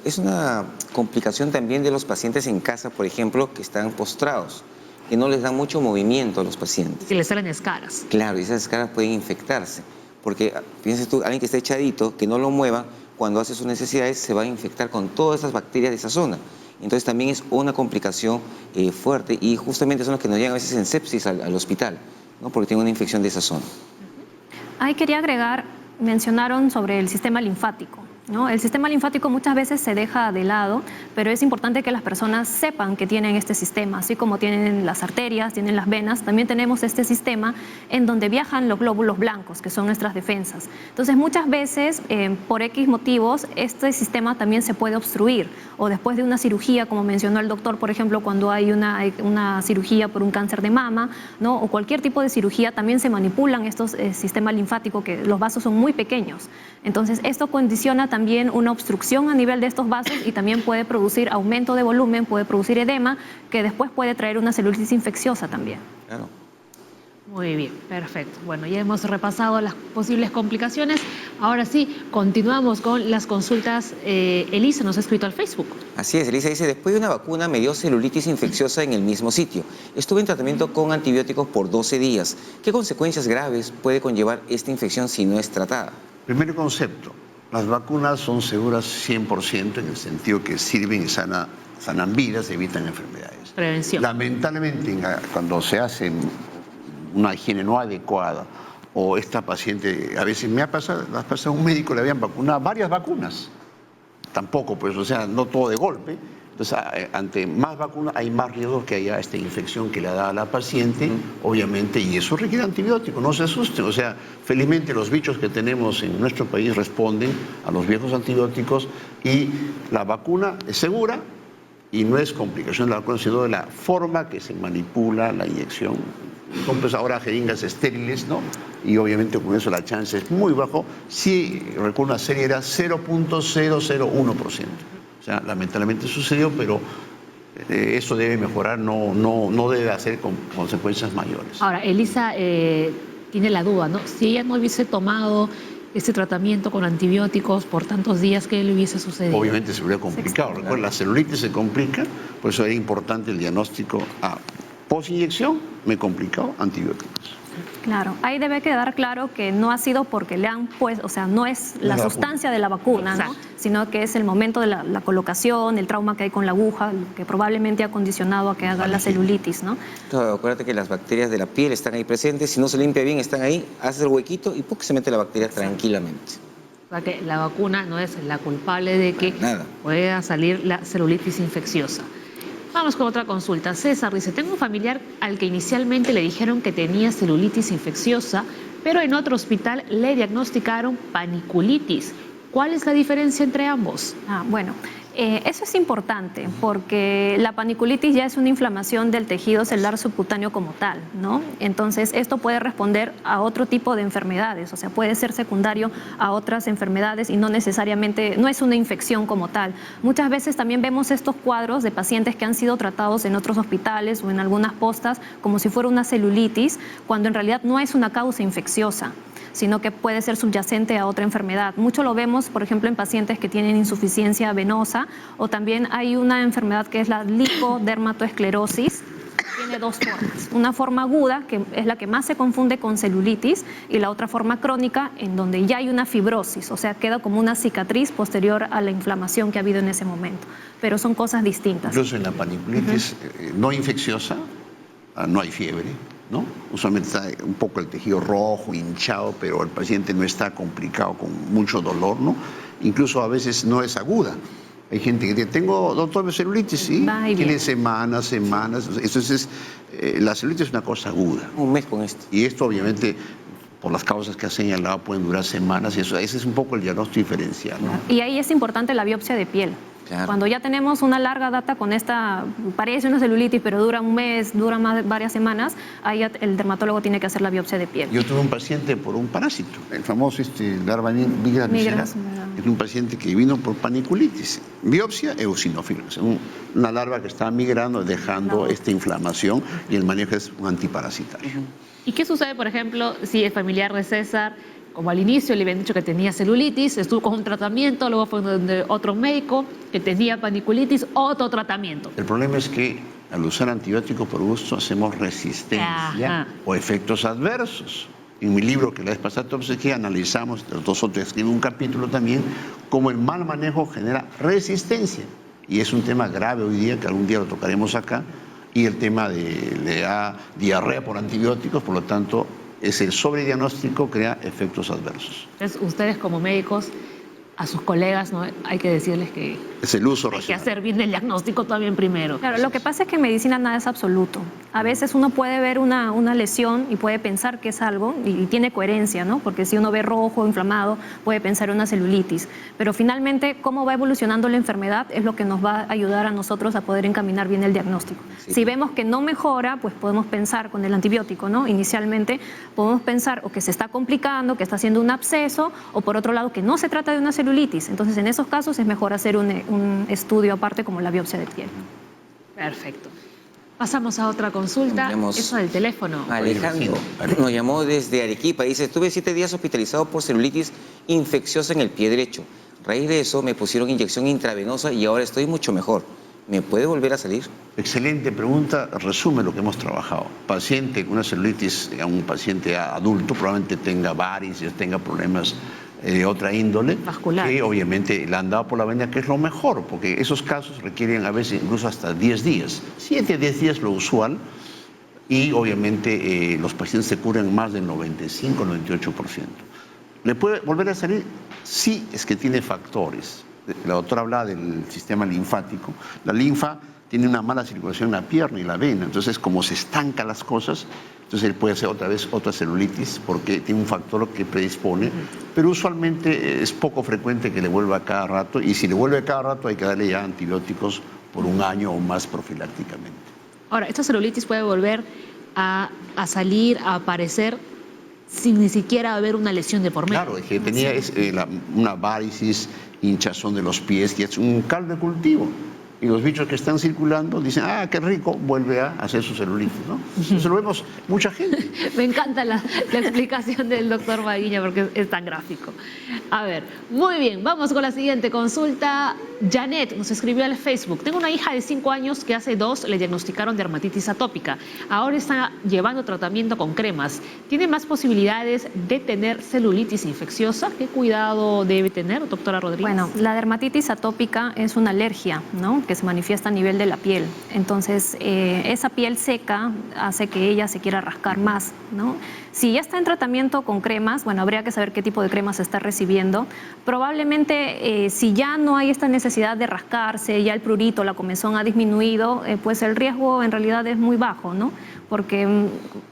Es una complicación también de los pacientes en casa, por ejemplo, que están postrados, que no les dan mucho movimiento a los pacientes. Que les salen escaras. Claro, y esas escaras pueden infectarse. Porque, fíjense tú, alguien que está echadito, que no lo mueva, cuando hace sus necesidades se va a infectar con todas esas bacterias de esa zona. Entonces también es una complicación fuerte y justamente son los que nos llegan a veces en sepsis al hospital, ¿no? Porque tienen una infección de esa zona. Ahí quería agregar, mencionaron sobre el sistema linfático, ¿no? El sistema linfático muchas veces se deja de lado, pero es importante que las personas sepan que tienen este sistema, así como tienen las arterias, tienen las venas, también tenemos este sistema en donde viajan los glóbulos blancos, que son nuestras defensas. Entonces muchas veces, por X motivos, este sistema también se puede obstruir, o después de una cirugía, como mencionó el doctor, por ejemplo, cuando hay una cirugía por un cáncer de mama, ¿no? O cualquier tipo de cirugía, también se manipulan estos sistemas linfáticos, que los vasos son muy pequeños. Entonces esto condiciona también una obstrucción a nivel de estos vasos y también puede producir aumento de volumen, puede producir edema, que después puede traer una celulitis infecciosa también. Claro. Muy bien, perfecto. Bueno, ya hemos repasado las posibles complicaciones. Ahora sí, continuamos con las consultas. Elisa nos ha escrito al Facebook. Así es, Elisa dice, después de una vacuna me dio celulitis infecciosa en el mismo sitio. Estuve en tratamiento con antibióticos por 12 días. ¿Qué consecuencias graves puede conllevar esta infección si no es tratada? Primer concepto, las vacunas son seguras 100% en el sentido que sirven y sanan vidas, evitan enfermedades. Prevención. Lamentablemente, cuando se hace una higiene no adecuada o esta paciente, a veces me ha pasado a un médico le habían vacunado varias vacunas, tampoco pues, o sea, no todo de golpe. Entonces, ante más vacunas hay más riesgo que haya esta infección que le da a la paciente, obviamente, y eso requiere antibióticos, no se asusten. O sea, felizmente los bichos que tenemos en nuestro país responden a los viejos antibióticos y la vacuna es segura y no es complicación de la vacuna, sino de la forma que se manipula la inyección. Son pues ahora jeringas estériles, ¿no? Y obviamente con eso la chance es muy bajo. Si recuerdo una serie era 0.001%. O sea, lamentablemente sucedió, pero Eso debe mejorar, no debe hacer consecuencias mayores. Ahora, Elisa tiene la duda, ¿no? Si ella no hubiese tomado ese tratamiento con antibióticos por tantos días, ¿qué le hubiese sucedido? Obviamente se hubiera complicado. Recuerda, la celulitis se complica, por eso era importante el diagnóstico post-inyección, me complicó, antibióticos. Claro, ahí debe quedar claro que no ha sido porque le han puesto, o sea, no es la sustancia de la vacuna, ¿no? Sino que es el momento de la colocación, el trauma que hay con la aguja, que probablemente ha condicionado a que haga la celulitis, ¿no? Claro, acuérdate que las bacterias de la piel están ahí presentes, si no se limpia bien están ahí, haces el huequito y ¡pum! Se mete la bacteria tranquilamente. O sea que la vacuna no es la culpable de que pueda salir la celulitis infecciosa. Vamos con otra consulta. César dice, tengo un familiar al que inicialmente le dijeron que tenía celulitis infecciosa, pero en otro hospital le diagnosticaron paniculitis. ¿Cuál es la diferencia entre ambos? Bueno, eso es importante porque la paniculitis ya es una inflamación del tejido celular subcutáneo como tal, ¿no? Entonces, esto puede responder a otro tipo de enfermedades, o sea, puede ser secundario a otras enfermedades y no necesariamente, no es una infección como tal. Muchas veces también vemos estos cuadros de pacientes que han sido tratados en otros hospitales o en algunas postas como si fuera una celulitis, cuando en realidad no es una causa infecciosa, sino que puede ser subyacente a otra enfermedad. Mucho lo vemos, por ejemplo, en pacientes que tienen insuficiencia venosa, o también hay una enfermedad que es la lipodermatoesclerosis. Tiene dos formas. Una forma aguda, que es la que más se confunde con celulitis, y la otra forma crónica, en donde ya hay una fibrosis, o sea, queda como una cicatriz posterior a la inflamación que ha habido en ese momento. Pero son cosas distintas. Incluso en la paniculitis no infecciosa, no hay fiebre, ¿no? Usualmente está un poco el tejido rojo, hinchado, pero el paciente no está complicado con mucho dolor, ¿no? Incluso a veces no es aguda. Hay gente que dice, tengo, doctor, celulitis, sí, tiene semanas. Entonces, la celulitis es una cosa aguda. Un mes con esto. Y esto, obviamente, por las causas que ha señalado, pueden durar semanas. Y eso, ese es un poco el diagnóstico diferencial, ¿no? Y ahí es importante la biopsia de piel. Claro. Cuando ya tenemos una larga data con esta, parece una celulitis, pero dura un mes, dura varias semanas, ahí el dermatólogo tiene que hacer la biopsia de piel. Yo tuve un paciente por un parásito, el famoso larva migra visceral. Es un paciente que vino por paniculitis. Biopsia, eosinófilos, una larva que está migrando, dejando esta inflamación, y el manejo es un antiparasitario. ¿Y qué sucede, por ejemplo, si el familiar de César, como al inicio le habían dicho que tenía celulitis, estuvo con un tratamiento, luego fue donde otro médico que tenía paniculitis, otro tratamiento? El problema es que al usar antibióticos por gusto hacemos resistencia o efectos adversos. En mi libro que la vez pasada analizamos, nosotros escribimos un capítulo también, cómo el mal manejo genera resistencia. Y es un tema grave hoy día, que algún día lo tocaremos acá, y el tema de diarrea por antibióticos, por lo tanto, es el sobrediagnóstico crea efectos adversos. Entonces, ustedes como médicos, a sus colegas, ¿no?, hay que decirles que es el uso hay racional. que hacer bien el diagnóstico también primero. Claro, lo que pasa es que en medicina nada es absoluto. A veces uno puede ver una lesión y puede pensar que es algo y tiene coherencia, ¿no? Porque si uno ve rojo, inflamado, puede pensar en una celulitis. Pero finalmente, cómo va evolucionando la enfermedad es lo que nos va a ayudar a nosotros a poder encaminar bien el diagnóstico. Sí. Si vemos que no mejora, pues podemos pensar con el antibiótico, ¿no? Inicialmente podemos pensar o que se está complicando, que está haciendo un absceso, o por otro lado que no se trata de una celulitis. Entonces, en esos casos es mejor hacer un estudio aparte como la biopsia de piel. Perfecto. Pasamos a otra consulta. Eso del teléfono. Alejandro nos llamó desde Arequipa. Dice, estuve 7 días hospitalizado por celulitis infecciosa en el pie derecho. A raíz de eso me pusieron inyección intravenosa y ahora estoy mucho mejor. ¿Me puede volver a salir? Excelente pregunta, resume lo que hemos trabajado. Paciente con una celulitis, un paciente adulto, probablemente tenga varices, tenga problemas de otra índole, vascular, que obviamente le han dado por la vena, que es lo mejor, porque esos casos requieren a veces incluso hasta 10 días. 7 a 10 días lo usual, y obviamente los pacientes se curan más del 95-98%. ¿Le puede volver a salir? Sí, es que tiene factores. La doctora habla del sistema linfático. La linfa tiene una mala circulación en la pierna y la vena, entonces como se estancan las cosas, entonces él puede hacer otra vez otra celulitis porque tiene un factor que predispone, pero usualmente es poco frecuente que le vuelva cada rato, y si le vuelve cada rato hay que darle ya antibióticos por 1 año o más profilácticamente. Ahora, ¿esta celulitis puede volver a salir, a aparecer sin ni siquiera haber una lesión de por medio? Claro, es que tenía una varicis, hinchazón de los pies, que es un caldo de cultivo. y los bichos que están circulando dicen, ah, qué rico, vuelve a hacer su celulitis, ¿no? Eso lo vemos mucha gente. Me encanta la explicación del doctor Maguiña porque es tan gráfico. A ver, muy bien, vamos con la siguiente consulta. Janet nos escribió al Facebook. Tengo una hija de 5 años que hace 2 le diagnosticaron dermatitis atópica. Ahora está llevando tratamiento con cremas. ¿Tiene más posibilidades de tener celulitis infecciosa? ¿Qué cuidado debe tener, doctora Rodríguez? Bueno, la dermatitis atópica es una alergia, ¿no?, que se manifiesta a nivel de la piel. Entonces, esa piel seca hace que ella se quiera rascar más, ¿no? Si ya está en tratamiento con cremas, bueno, habría que saber qué tipo de cremas está recibiendo. Probablemente, si ya no hay esta necesidad de rascarse, ya el prurito, la comezón ha disminuido, pues el riesgo en realidad es muy bajo, ¿no? Porque,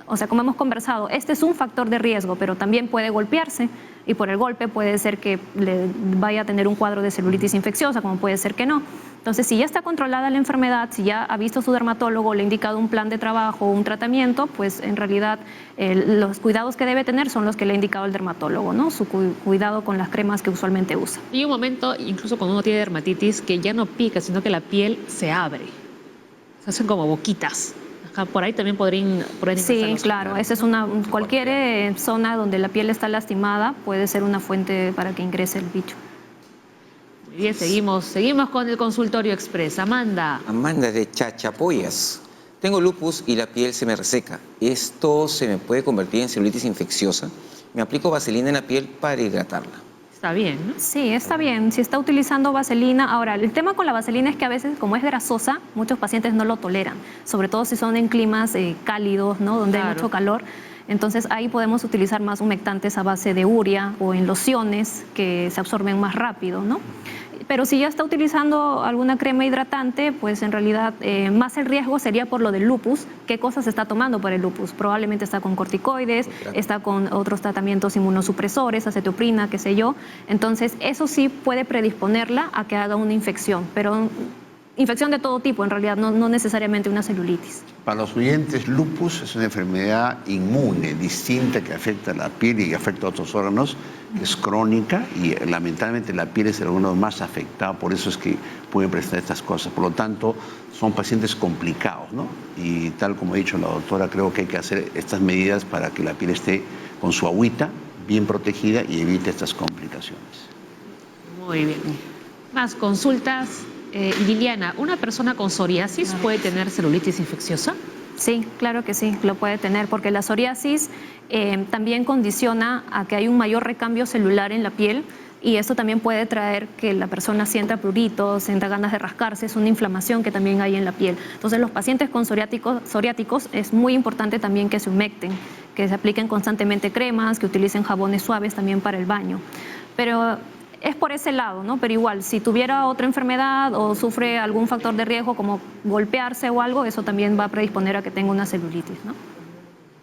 o sea, como hemos conversado, este es un factor de riesgo, pero también puede golpearse y por el golpe puede ser que le vaya a tener un cuadro de celulitis infecciosa, como puede ser que no. Entonces, si ya está controlada la enfermedad, si ya ha visto su dermatólogo, le ha indicado un plan de trabajo, un tratamiento, pues en realidad los cuidados que debe tener son los que le ha indicado el dermatólogo, ¿no? Su cuidado con las cremas que usualmente usa. Y un momento, incluso cuando uno tiene dermatitis, que ya no pica, sino que la piel se abre. Se hacen como boquitas. Ajá, por ahí también podrían Sí, claro. Esa es cualquier zona donde la piel está lastimada puede ser una fuente para que ingrese el bicho. Muy bien, seguimos con el consultorio express. Amanda. Amanda de Chachapoyas. Tengo lupus y la piel se me reseca. ¿Esto se me puede convertir en celulitis infecciosa? Me aplico vaselina en la piel para hidratarla. Está bien, ¿no? Sí, está bien. Si está utilizando vaselina. Ahora, el tema con la vaselina es que a veces, como es grasosa, muchos pacientes no lo toleran. Sobre todo si son en climas cálidos, ¿no?, donde hay mucho calor. Entonces, ahí podemos utilizar más humectantes a base de urea o en lociones que se absorben más rápido, ¿no? Pero si ya está utilizando alguna crema hidratante, pues en realidad más el riesgo sería por lo del lupus. ¿Qué cosas está tomando para el lupus? Probablemente está con corticoides, está con otros tratamientos inmunosupresores, acetoprina, qué sé yo. Entonces, eso sí puede predisponerla a que haga una infección, pero infección de todo tipo, en realidad, no necesariamente una celulitis. Para los oyentes, lupus es una enfermedad inmune, distinta, que afecta a la piel y afecta a otros órganos, es crónica y lamentablemente la piel es el órgano más afectado, por eso es que pueden presentar estas cosas. Por lo tanto, son pacientes complicados, ¿no? Y tal como ha dicho la doctora, creo que hay que hacer estas medidas para que la piel esté con su agüita bien protegida y evite estas complicaciones. Muy bien. Más consultas. Liliana, ¿una persona con psoriasis puede tener celulitis infecciosa? Sí, claro que sí, lo puede tener, porque la psoriasis también condiciona a que hay un mayor recambio celular en la piel y eso también puede traer que la persona sienta pruritos, sienta ganas de rascarse, es una inflamación que también hay en la piel. Entonces, los pacientes con psoriáticos es muy importante también que se humecten, que se apliquen constantemente cremas, que utilicen jabones suaves también para el baño. Pero es por ese lado, ¿no? Pero igual, si tuviera otra enfermedad o sufre algún factor de riesgo como golpearse o algo, eso también va a predisponer a que tenga una celulitis, ¿no?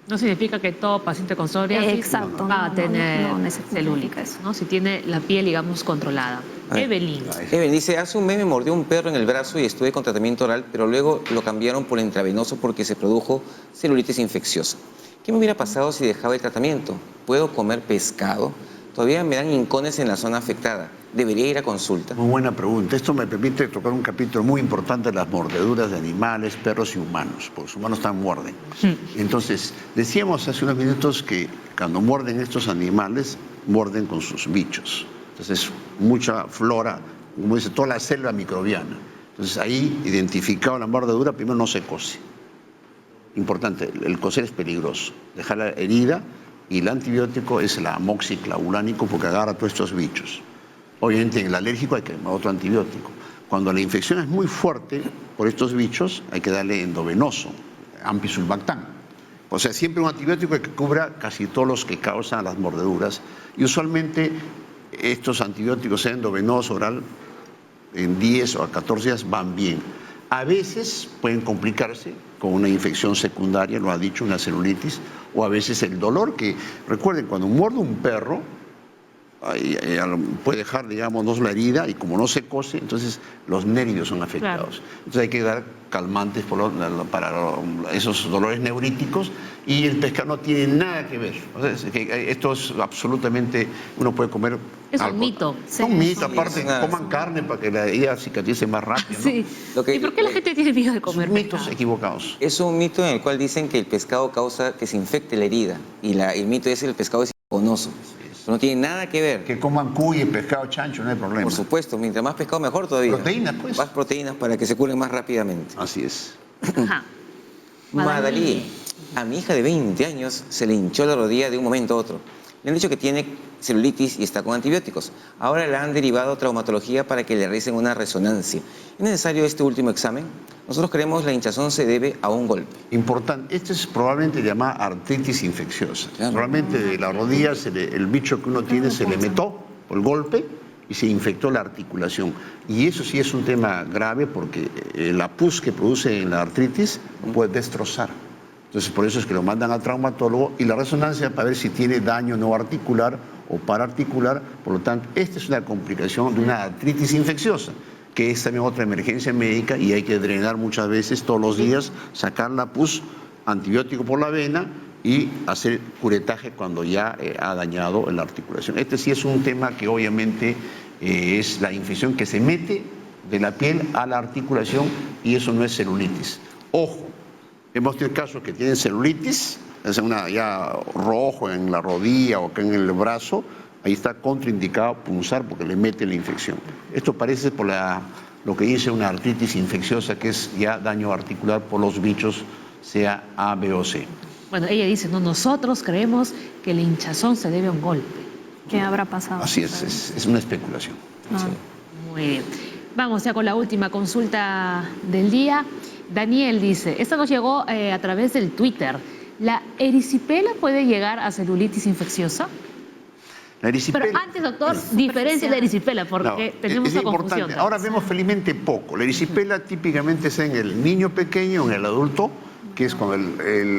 No significa que todo paciente con psoriasis va a tener celulitis, ¿no? Si tiene la piel, digamos, controlada. Evelyn. Evelyn dice, hace un mes me mordió un perro en el brazo y estuve con tratamiento oral, pero luego lo cambiaron por intravenoso porque se produjo celulitis infecciosa. ¿Qué me hubiera pasado si dejaba el tratamiento? ¿Puedo comer pescado? Todavía me dan hincones en la zona afectada. ¿Debería ir a consulta? Muy buena pregunta. Esto me permite tocar un capítulo muy importante de las mordeduras de animales, perros y humanos, porque los humanos también muerden. Entonces, decíamos hace unos minutos que cuando muerden estos animales, muerden con sus bichos. Entonces, mucha flora, como dice, toda la selva microbiana. Entonces, ahí, identificado la mordedura, primero no se cose. Importante, el coser es peligroso. Dejar la herida. Y el antibiótico es el amoxiclavulánico porque agarra todos estos bichos. Obviamente en el alérgico hay que dar otro antibiótico. Cuando la infección es muy fuerte por estos bichos, hay que darle endovenoso, ampicsulbactam. O sea, siempre un antibiótico que cubra casi todos los que causan las mordeduras. Y usualmente estos antibióticos, sea endovenoso, oral, en 10 o 14 días van bien. A veces pueden complicarse con una infección secundaria, lo ha dicho, una celulitis, o a veces el dolor, que recuerden, cuando muerde un perro, puede dejar, digamos, no la herida y como no se cose, entonces los nervios son afectados. Claro. Entonces hay que dar calmantes para esos dolores neuríticos y el pescado no tiene nada que ver. O sea, esto es absolutamente, uno puede comer... Es un mito. Es un mito, aparte, es una- coman carne para que la herida cicatrice más rápido, ¿no? Sí. Lo que- ¿Y por qué la gente tiene miedo de comer Son mitos pescado? equivocados. Es un mito en el cual dicen que el pescado causa que se infecte la herida. Y el mito es que el pescado es inconoso. No tiene nada que ver. Que coman cuy, pescado, chancho, no hay problema. Por supuesto, mientras más pescado mejor todavía. Proteínas, pues. Más proteínas para que se curen más rápidamente. Así es. Ajá. Madalí, a mi hija de 20 años se le hinchó la rodilla de un momento a otro. Le han dicho que tiene celulitis y está con antibióticos. Ahora le han derivado a traumatología para que le realicen una resonancia. ¿Es necesario este último examen? Nosotros creemos la hinchazón se debe a un golpe. Importante, esto es probablemente llamada artritis infecciosa. Claro. Probablemente de la rodilla el bicho que uno tiene se le metió por el golpe y se infectó la articulación. Y eso sí es un tema grave porque la pus que produce en la artritis puede destrozar. Entonces por eso es que lo mandan al traumatólogo y la resonancia para ver si tiene daño no articular o paraarticular. Por lo tanto, esta es una complicación de una artritis infecciosa, que es también otra emergencia médica y hay que drenar muchas veces todos los días, sacar la pus, antibiótico por la vena y hacer curetaje cuando ya ha dañado la articulación. Este sí es un tema que obviamente es la infección que se mete de la piel a la articulación y eso no es celulitis. Ojo, hemos tenido casos que tienen celulitis, es una ya rojo en la rodilla o acá en el brazo, ahí está contraindicado punzar porque le mete la infección. Esto parece por lo que dice una artritis infecciosa, que es ya daño articular por los bichos, sea A, B o C. Bueno, ella dice, no, nosotros creemos que la hinchazón se debe a un golpe. ¿Qué habrá pasado? Así es una especulación. Ah. Muy bien. Vamos ya con la última consulta del día. Daniel dice, esta nos llegó a través del Twitter. ¿La erisipela puede llegar a celulitis infecciosa? La erisipela, Pero antes, doctor, diferencia de erisipela, porque no, tenemos es esa importante. confusión. Ahora vemos felizmente poco. La erisipela típicamente es en el niño pequeño, en el adulto, que es cuando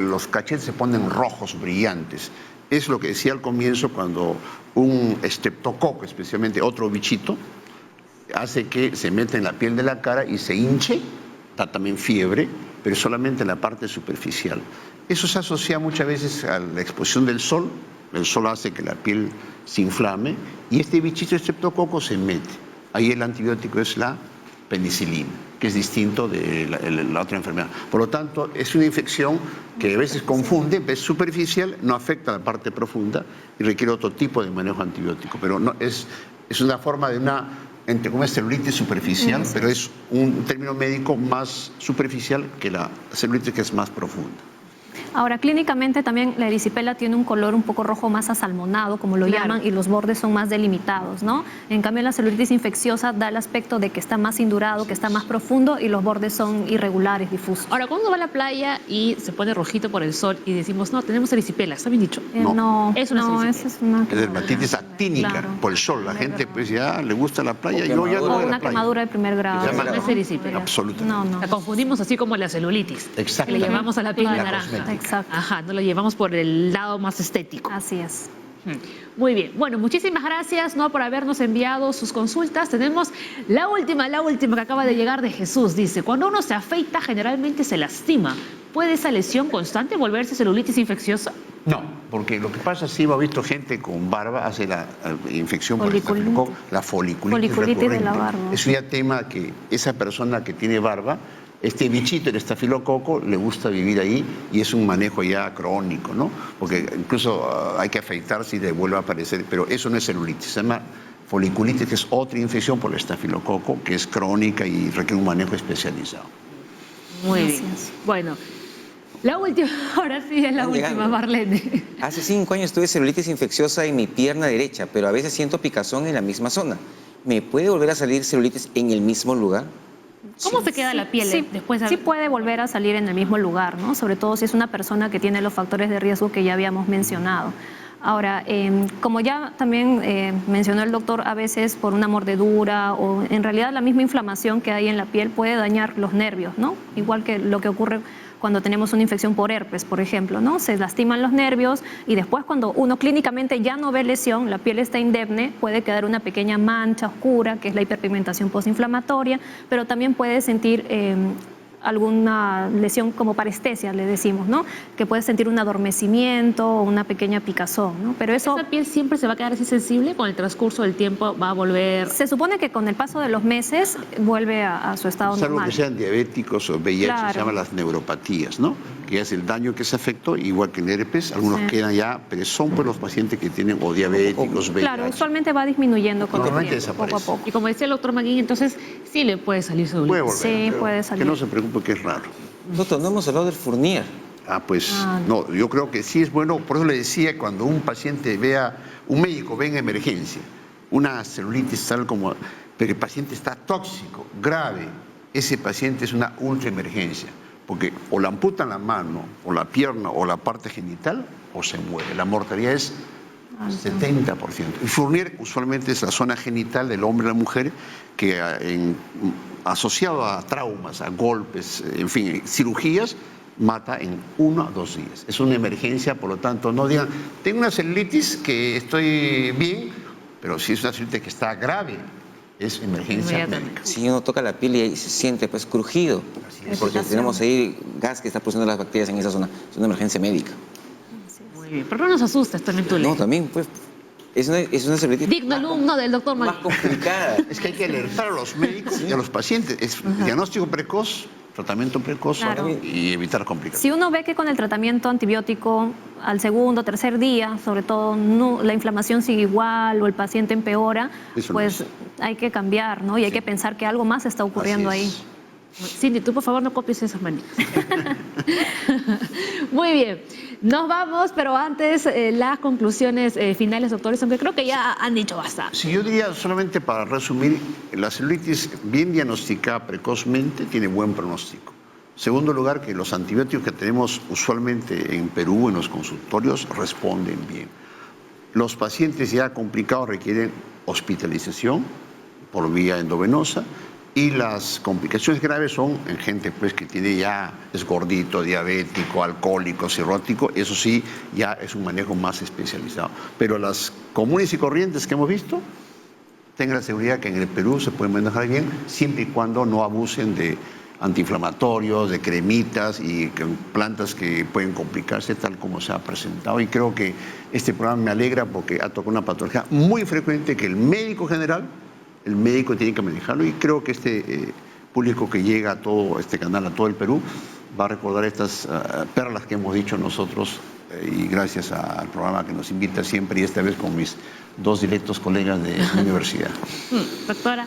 los cachetes se ponen rojos, brillantes. Es lo que decía al comienzo, cuando un estreptococo, especialmente otro bichito, hace que se meta en la piel de la cara y se hinche, da también fiebre, pero solamente en la parte superficial. Eso se asocia muchas veces a la exposición del sol. El sol hace que la piel se inflame y este bichito estreptococo se mete. Ahí el antibiótico es la penicilina, que es distinto de la otra enfermedad. Por lo tanto, es una infección que a veces confunde, es superficial, no afecta a la parte profunda y requiere otro tipo de manejo antibiótico. Pero no, es una forma de una, entre comillas, celulitis superficial, pero es un término médico más superficial que la celulitis que es más profunda. Ahora, clínicamente también la erisipela tiene un color un poco rojo más asalmonado, como lo Claro. llaman, y los bordes son más delimitados, ¿no? En cambio, la celulitis infecciosa da el aspecto de que está más indurado, que está más profundo y los bordes son irregulares, difusos. Ahora, cuando uno va a la playa y se pone rojito por el sol y decimos, no, tenemos erisipela, ¿está bien dicho? No. Es una no, erisipela. esa es una Es dermatitis actínica Claro. por el sol. La gente pues ya le gusta la playa, O yo ya no quemadura. voy a una la playa. quemadura de primer grado. Se llama- No es erisipela. Absolutamente. No, no. La confundimos así como la celulitis. Exacto. Que le llevamos a la piel La naranja. cosmética. Exacto. Ajá, no lo llevamos por el lado más estético. Así es. Muy bien. Bueno, muchísimas gracias, ¿no?, por habernos enviado sus consultas. Tenemos la última que acaba de llegar de Jesús. Dice, cuando uno se afeita generalmente se lastima. ¿Puede esa lesión constante volverse celulitis infecciosa? No, porque lo que pasa es que hemos visto gente con barba hace la infección por el Foliculitis. estafilococo, la foliculitis Foliculitis de la recurrente. barba. Es un tema que esa persona que tiene barba, este bichito, el estafilococo, le gusta vivir ahí y es un manejo ya crónico, ¿no? Porque incluso hay que afeitarse y le vuelve a aparecer, pero eso no es celulitis, se llama foliculitis, que es otra infección por el estafilococo, que es crónica y requiere un manejo especializado. Muy Gracias. bien. Bueno, la última, ahora sí es la Están última, llegando. Marlene. Hace 5 años tuve celulitis infecciosa en mi pierna derecha, pero a veces siento picazón en la misma zona. ¿Me puede volver a salir celulitis en el mismo lugar? ¿Cómo se queda la piel Sí, después de sí puede volver a salir en el mismo lugar, ¿no? Sobre todo si es una persona que tiene los factores de riesgo que ya habíamos mencionado. Ahora, como ya también mencionó el doctor, a veces por una mordedura o en realidad la misma inflamación que hay en la piel puede dañar los nervios, ¿no? Igual que lo que ocurre cuando tenemos una infección por herpes, por ejemplo, ¿no? Se lastiman los nervios y después cuando uno clínicamente ya no ve lesión, la piel está indemne, puede quedar una pequeña mancha oscura, que es la hiperpigmentación postinflamatoria, pero también puede sentir alguna lesión como parestesia, le decimos, ¿no? Que puede sentir un adormecimiento o una pequeña picazón, ¿no? Pero eso... ¿Esa piel siempre se va a quedar así sensible? ¿Con el transcurso del tiempo va a volver...? Se supone que con el paso de los meses vuelve a su estado Salvo normal. que sean diabéticos o VIH, Claro. se llaman las neuropatías, ¿no? Que es el daño que se afectó, igual que el herpes, algunos Sí. quedan ya, pero son por los pacientes que tienen o diabéticos, VIH. Claro, usualmente va disminuyendo con el Normalmente tiempo, poco a desaparece. poco. Y como decía el doctor Maguín, entonces sí le puede salir celulitis. Puede volver, Sí, pero puede salir. que no se preocupe, que es raro. Doctor, no hemos hablado del Fournier. Pues Ah, no, yo creo que sí es bueno, por eso le decía, cuando un paciente un médico ve en emergencia una celulitis tal como, pero el paciente está tóxico, grave, ese paciente es una ultraemergencia, porque o le amputan la mano, o la pierna, o la parte genital, o se muere. La mortalidad es 70%. El Fournier usualmente es la zona genital del hombre y la mujer que asociado a traumas, a golpes, en fin, cirugías, mata en 1 a 2 días. Es una emergencia, por lo tanto, no digan, tengo una celulitis que estoy bien, pero si es una celulitis que está grave, es emergencia médica. Si uno toca la piel y se siente pues crujido, porque tenemos ahí gas que está produciendo las bacterias en esa zona, es una emergencia médica. Muy bien, pero no nos asustes, Tony Tule. No, también pues es una celulitis Digno alumno del doctor más Maguín. complicada. Es que hay que alertar a los médicos y a los pacientes. Es diagnóstico precoz, tratamiento precoz Claro. y evitar complicaciones. Si uno ve que con el tratamiento antibiótico al segundo, tercer día, sobre todo la inflamación sigue igual o el paciente empeora, Eso pues no hay que cambiar, ¿no? Y hay que pensar que algo más está ocurriendo Así ahí. es. Cindy, tú por favor no copies esas manías. Muy bien, nos vamos, pero antes las conclusiones finales, doctores, aunque creo que ya han dicho bastante. Si yo diría, solamente para resumir, la celulitis bien diagnosticada precozmente tiene buen pronóstico. Segundo lugar, que los antibióticos que tenemos usualmente en Perú, en los consultorios, responden bien. Los pacientes ya complicados requieren hospitalización por vía endovenosa y las complicaciones graves son en gente pues, que tiene ya, es gordito, diabético, alcohólico, cirrótico, eso sí, ya es un manejo más especializado. Pero las comunes y corrientes que hemos visto, tengan la seguridad que en el Perú se pueden manejar bien, siempre y cuando no abusen de antiinflamatorios, de cremitas y plantas que pueden complicarse tal como se ha presentado. Y creo que este programa me alegra porque ha tocado una patología muy frecuente que el médico general, el médico tiene que manejarlo, y creo que este público que llega a todo este canal, a todo el Perú, va a recordar estas perlas que hemos dicho nosotros y gracias al programa que nos invita siempre y esta vez con mis 2 directos colegas de la universidad. Doctora.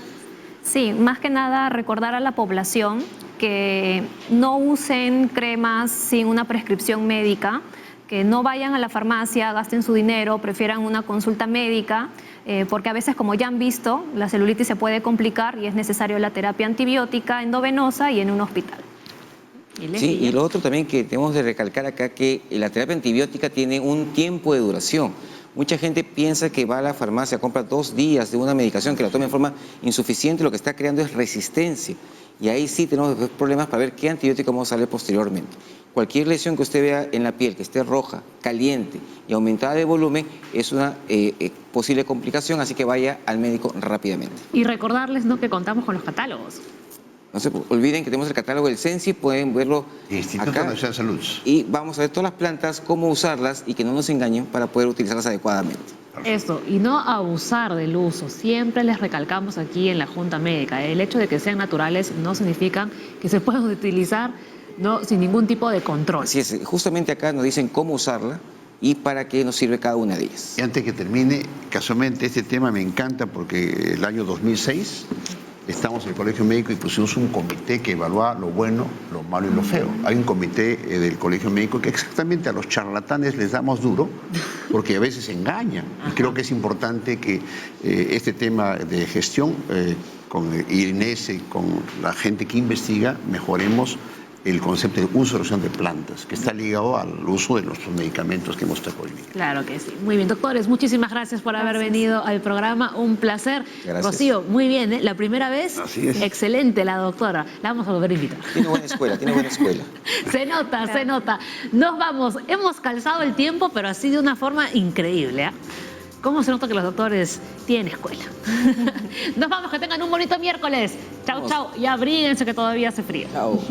Sí, más que nada recordar a la población que no usen cremas sin una prescripción médica, que no vayan a la farmacia, gasten su dinero, prefieran una consulta médica, porque a veces, como ya han visto, la celulitis se puede complicar y es necesario la terapia antibiótica endovenosa y en un hospital. Sí, y lo otro también que tenemos de recalcar acá, que la terapia antibiótica tiene un tiempo de duración. Mucha gente piensa que va a la farmacia, compra 2 días de una medicación que la toma en forma insuficiente, lo que está creando es resistencia. Y ahí sí tenemos problemas para ver qué antibiótico vamos a darle posteriormente. Cualquier lesión que usted vea en la piel, que esté roja, caliente y aumentada de volumen, es una posible complicación, así que vaya al médico rápidamente. Y recordarles, ¿no?, que contamos con los catálogos. No se olviden que tenemos el catálogo del Sensi, pueden verlo Instituto acá. Nacional de Salud. Y vamos a ver todas las plantas, cómo usarlas y que no nos engañen para poder utilizarlas adecuadamente. Eso, y no abusar del uso. Siempre les recalcamos aquí en la Junta Médica, el hecho de que sean naturales no significa que se puedan utilizar, ¿no?, sin ningún tipo de control. Así es, justamente acá nos dicen cómo usarla y para qué nos sirve cada una de ellas. Y antes que termine, casualmente este tema me encanta porque el año 2006 estamos en el Colegio Médico y pusimos un comité que evalúa lo bueno, lo malo y lo feo. Hay un comité del Colegio Médico que exactamente a los charlatanes les damos duro porque a veces engañan. Y creo que es importante que este tema de gestión con Inés y con la gente que investiga mejoremos el concepto de uso y erosión de plantas, que está ligado al uso de nuestros medicamentos que hemos tratado hoy día. Claro que sí. Muy bien, doctores, muchísimas gracias por haber venido al programa. Un placer. Gracias. Rocío, muy bien, ¿eh? La primera vez, Así es. excelente la doctora. La vamos a volver a invitar. Tiene buena escuela, tiene buena escuela. Se nota, se nota. Nos vamos. Hemos calzado el tiempo, pero así de una forma increíble. ¿Eh? ¿Cómo se nota que los doctores tienen escuela? Nos vamos, que tengan un bonito miércoles. Chau, Vamos. chau. Y abríguense que todavía hace frío. Chao.